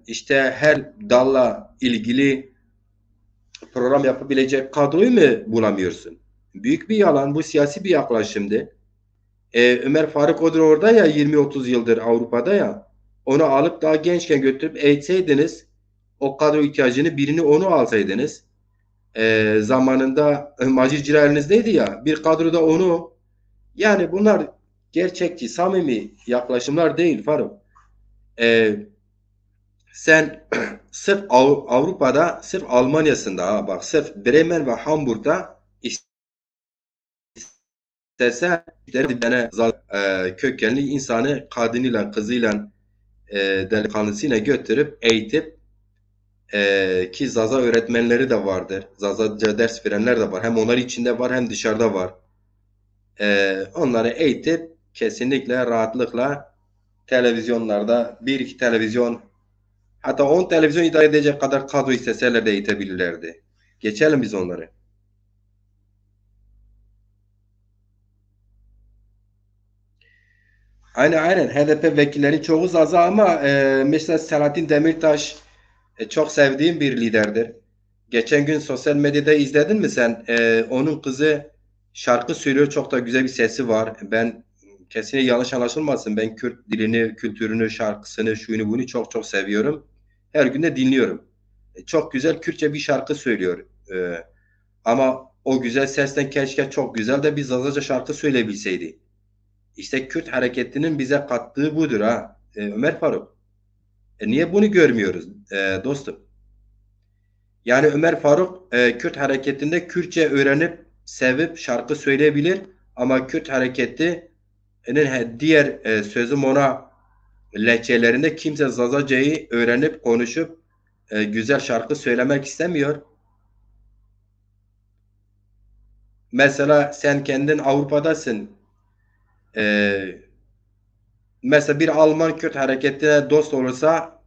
İşte her dalla ilgili program yapabilecek kadroyu mu bulamıyorsun? Büyük bir yalan. Bu siyasi bir yaklaşımdı. Ömer Faruk Odur orada ya 20-30 yıldır Avrupa'da ya. Onu alıp daha gençken götürüp eğitseydiniz o kadro ihtiyacını birini onu alsaydınız. Zamanında Macir Cira elinizdeydi ya bir kadroda onu yani bunlar gerçekçi, samimi yaklaşımlar değil Faruk. Ee, sen sırf Avrupa'da, sırf Almanya'sında ha bak sırf Bremen ve Hamburg'da istese bir tane kökenli insanı kadınıyla, kızıyla, delikanlısıyla götürüp eğitip ki Zaza öğretmenleri de vardır. Zazaca ders verenler de var. Hem onlar içinde var hem dışarıda var. Onları eğitip kesinlikle rahatlıkla televizyonlarda bir iki televizyon hatta 10 televizyon idare edecek kadar kadro isteseler de eğitebilirlerdi. Geçelim biz onları. Aynen HDP vekilleri çoğu Zaza ama mesela Selahattin Demirtaş çok sevdiğim bir liderdir. Geçen gün sosyal medyada izledin mi sen? Onun kızı şarkı söylüyor. Çok da güzel bir sesi var. Ben kesinlikle yanlış anlaşılmasın. Ben Kürt dilini, kültürünü, şarkısını, şuyunu bunu çok çok seviyorum. Her gün de dinliyorum. Çok güzel Kürtçe bir şarkı söylüyor. Ama o güzel sesten keşke çok güzel de bir Zazaca şarkı söyleyebilseydi. İşte Kürt hareketinin bize kattığı budur ha. Ömer Faruk. Niye bunu görmüyoruz dostum? Yani Ömer Faruk Kürt hareketinde Kürtçe öğrenip sevip şarkı söyleyebilir ama Kürt hareketinin diğer sözüm ona lehçelerinde kimse Zazaca'yı öğrenip konuşup güzel şarkı söylemek istemiyor. Mesela sen kendin Avrupa'dasın. E, Mesela bir Alman Kürt hareketine dost olursa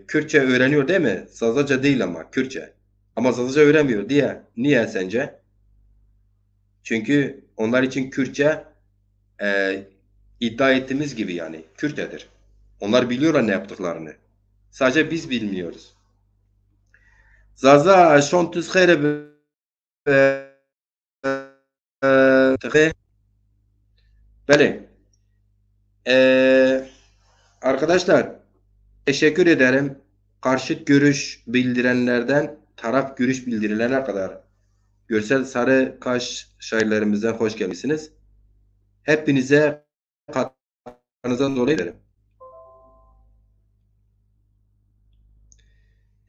Kürtçe öğreniyor değil mi? Zazaca değil ama Kürtçe. Ama Zazaca öğrenmiyor diye. Niye sence? Çünkü onlar için Kürtçe e, iddia ettiğimiz gibi yani Kürtçedir. Onlar biliyorlar ne yaptıklarını. Sadece biz bilmiyoruz. Zaza şon tuz xeyre Böyle. Arkadaşlar teşekkür ederim. Karşıt görüş bildirenlerden taraf görüş bildirilene kadar Görsel Sarı Kaş şairlerimizden hoş gelmişsiniz. Hepinize katkınızdan dolayı ederim.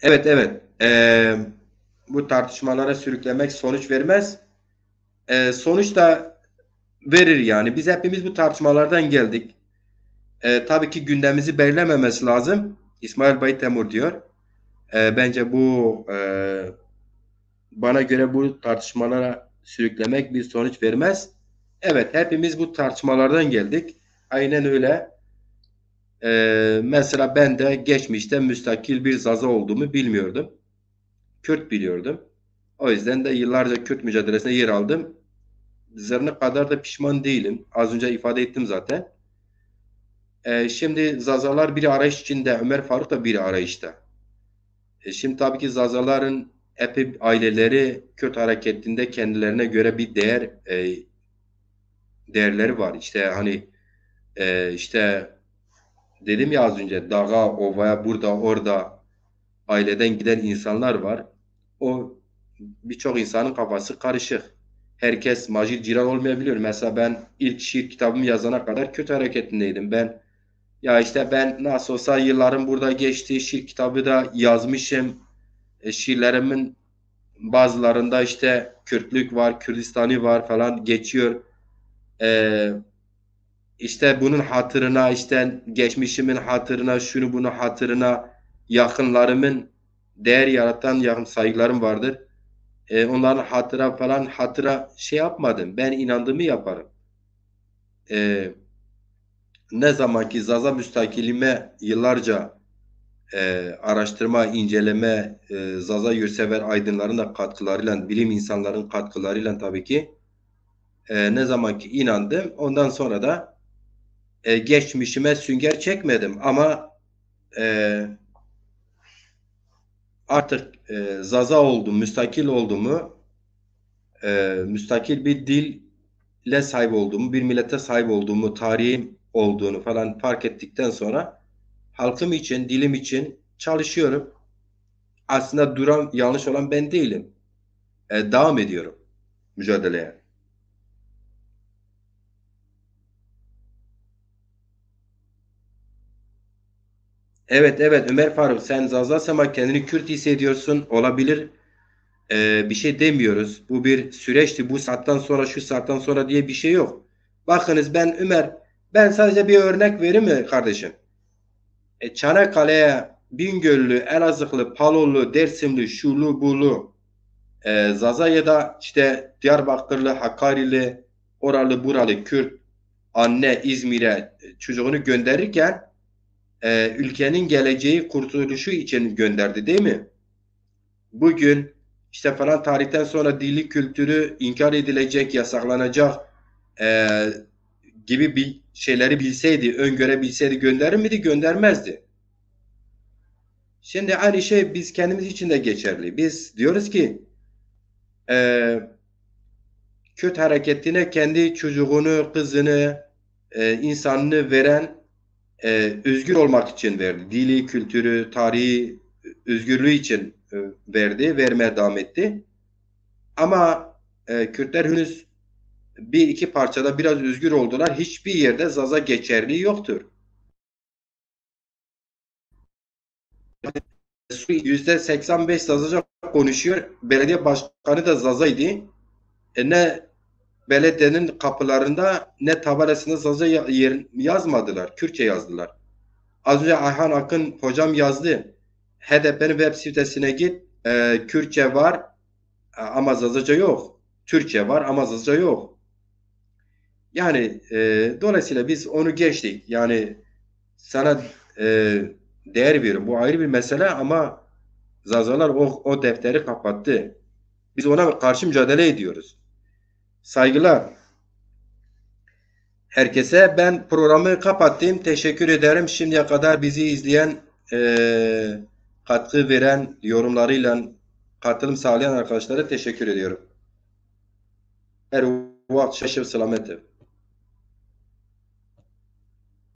Evet, evet. Bu tartışmalara sürüklemek sonuç vermez. Sonuç da verir yani. Biz hepimiz bu tartışmalardan geldik. Tabii ki gündemimizi belirlememesi lazım. İsmail Baytemur diyor. Bence bana göre bu tartışmalara sürüklemek bir sonuç vermez. Evet, hepimiz bu tartışmalardan geldik. Aynen öyle. Mesela ben de geçmişte müstakil bir Zaza olduğumu bilmiyordum. Kürt biliyordum. O yüzden de yıllarca Kürt mücadelesine yer aldım. Zerre kadar da pişman değilim. Az önce ifade ettim zaten. Şimdi Zazalar bir arayış içinde, Ömer Faruk da bir arayışta. Şimdi tabii ki Zazaların epey aileleri Kürt hareketinde kendilerine göre bir değerleri var. İşte hani işte dedim ya az önce dağa, ovaya, burada, orada aileden giden insanlar var. O birçok insanın kafası karışık. Herkes Macir Ciran olmayabiliyor. Mesela ben ilk şiir kitabımı yazana kadar Kürt hareketindeydim. Ya işte ben nasıl olsa yıllarım burada geçti. Şiir kitabı da yazmışım. Şiirlerimin bazılarında işte Kürtlük var, Kürdistani var falan geçiyor. E, işte bunun hatırına, işte geçmişimin hatırına, şunu bunu hatırına, yakınlarımın değer yaratan yakın saygılarım vardır. Onların hatıra şey yapmadım. Ben inandığımı yaparım. E, Ne zaman ki Zaza müstakilime yıllarca araştırma, inceleme, Zaza yurtsever aydınların da katkılarıyla, bilim insanların katkılarıyla tabii ki ne zaman ki inandım, ondan sonra da geçmişime sünger çekmedim ama e, artık Zaza oldum, müstakil olduğumu, müstakil bir dille sahip olduğumu, bir millete sahip olduğumu, tarihim olduğunu falan fark ettikten sonra halkım için, dilim için çalışıyorum. Aslında duran, yanlış olan ben değilim. Devam ediyorum mücadeleye. Evet, evet Ömer Faruk, sen Zazas ama kendini Kürt hissediyorsun olabilir. Bir şey demiyoruz. Bu bir süreçti. Bu saatten sonra şu saatten sonra diye bir şey yok. Bakınız ben sadece bir örnek vereyim mi kardeşim? Çanakkale'ye Bingöllü, Elazığlı, Palolu, Dersimli, şulu bulu, Zaza ya da işte Diyarbakırlı, Hakkari'li, oralı buralı Kürt anne İzmir'e çocuğunu gönderirken ülkenin geleceği kurtuluşu için gönderdi değil mi? Bugün işte falan tarihten sonra dili kültürü inkar edilecek, yasaklanacak e, gibi bir şeyleri bilseydi, öngörebilseydi gönderir miydi? Göndermezdi. Şimdi aynı şey biz kendimiz için de geçerli. Biz diyoruz ki e, Kürt hareketine kendi çocuğunu, kızını, insanını veren özgür olmak için verdi. Dili, kültürü, tarihi özgürlüğü için verdi, vermeye devam etti. Ama Kürtler henüz bir iki parçada biraz özgür oldular. Hiçbir yerde Zaza geçerliği yoktur. %85 Zazaca konuşuyor. Belediye başkanı da Zaza'ydı. Ne belediyenin kapılarında ne tabelasında Zaza yazmadılar. Kürtçe yazdılar. Az önce Ayhan Akın hocam yazdı. HDP'nin web sitesine git. Kürtçe var ama Zazaca yok. Türkçe var ama Zazaca yok. Yani dolayısıyla biz onu geçtik. Yani sana değer veriyorum. Bu ayrı bir mesele ama Zazalar o defteri kapattı. Biz ona karşı mücadele ediyoruz. Saygılar herkese. Ben programı kapattım. Teşekkür ederim. Şimdiye kadar bizi izleyen, katkı veren, yorumlarıyla katılım sağlayan arkadaşlara teşekkür ediyorum. Her vakit şaşıp selamet.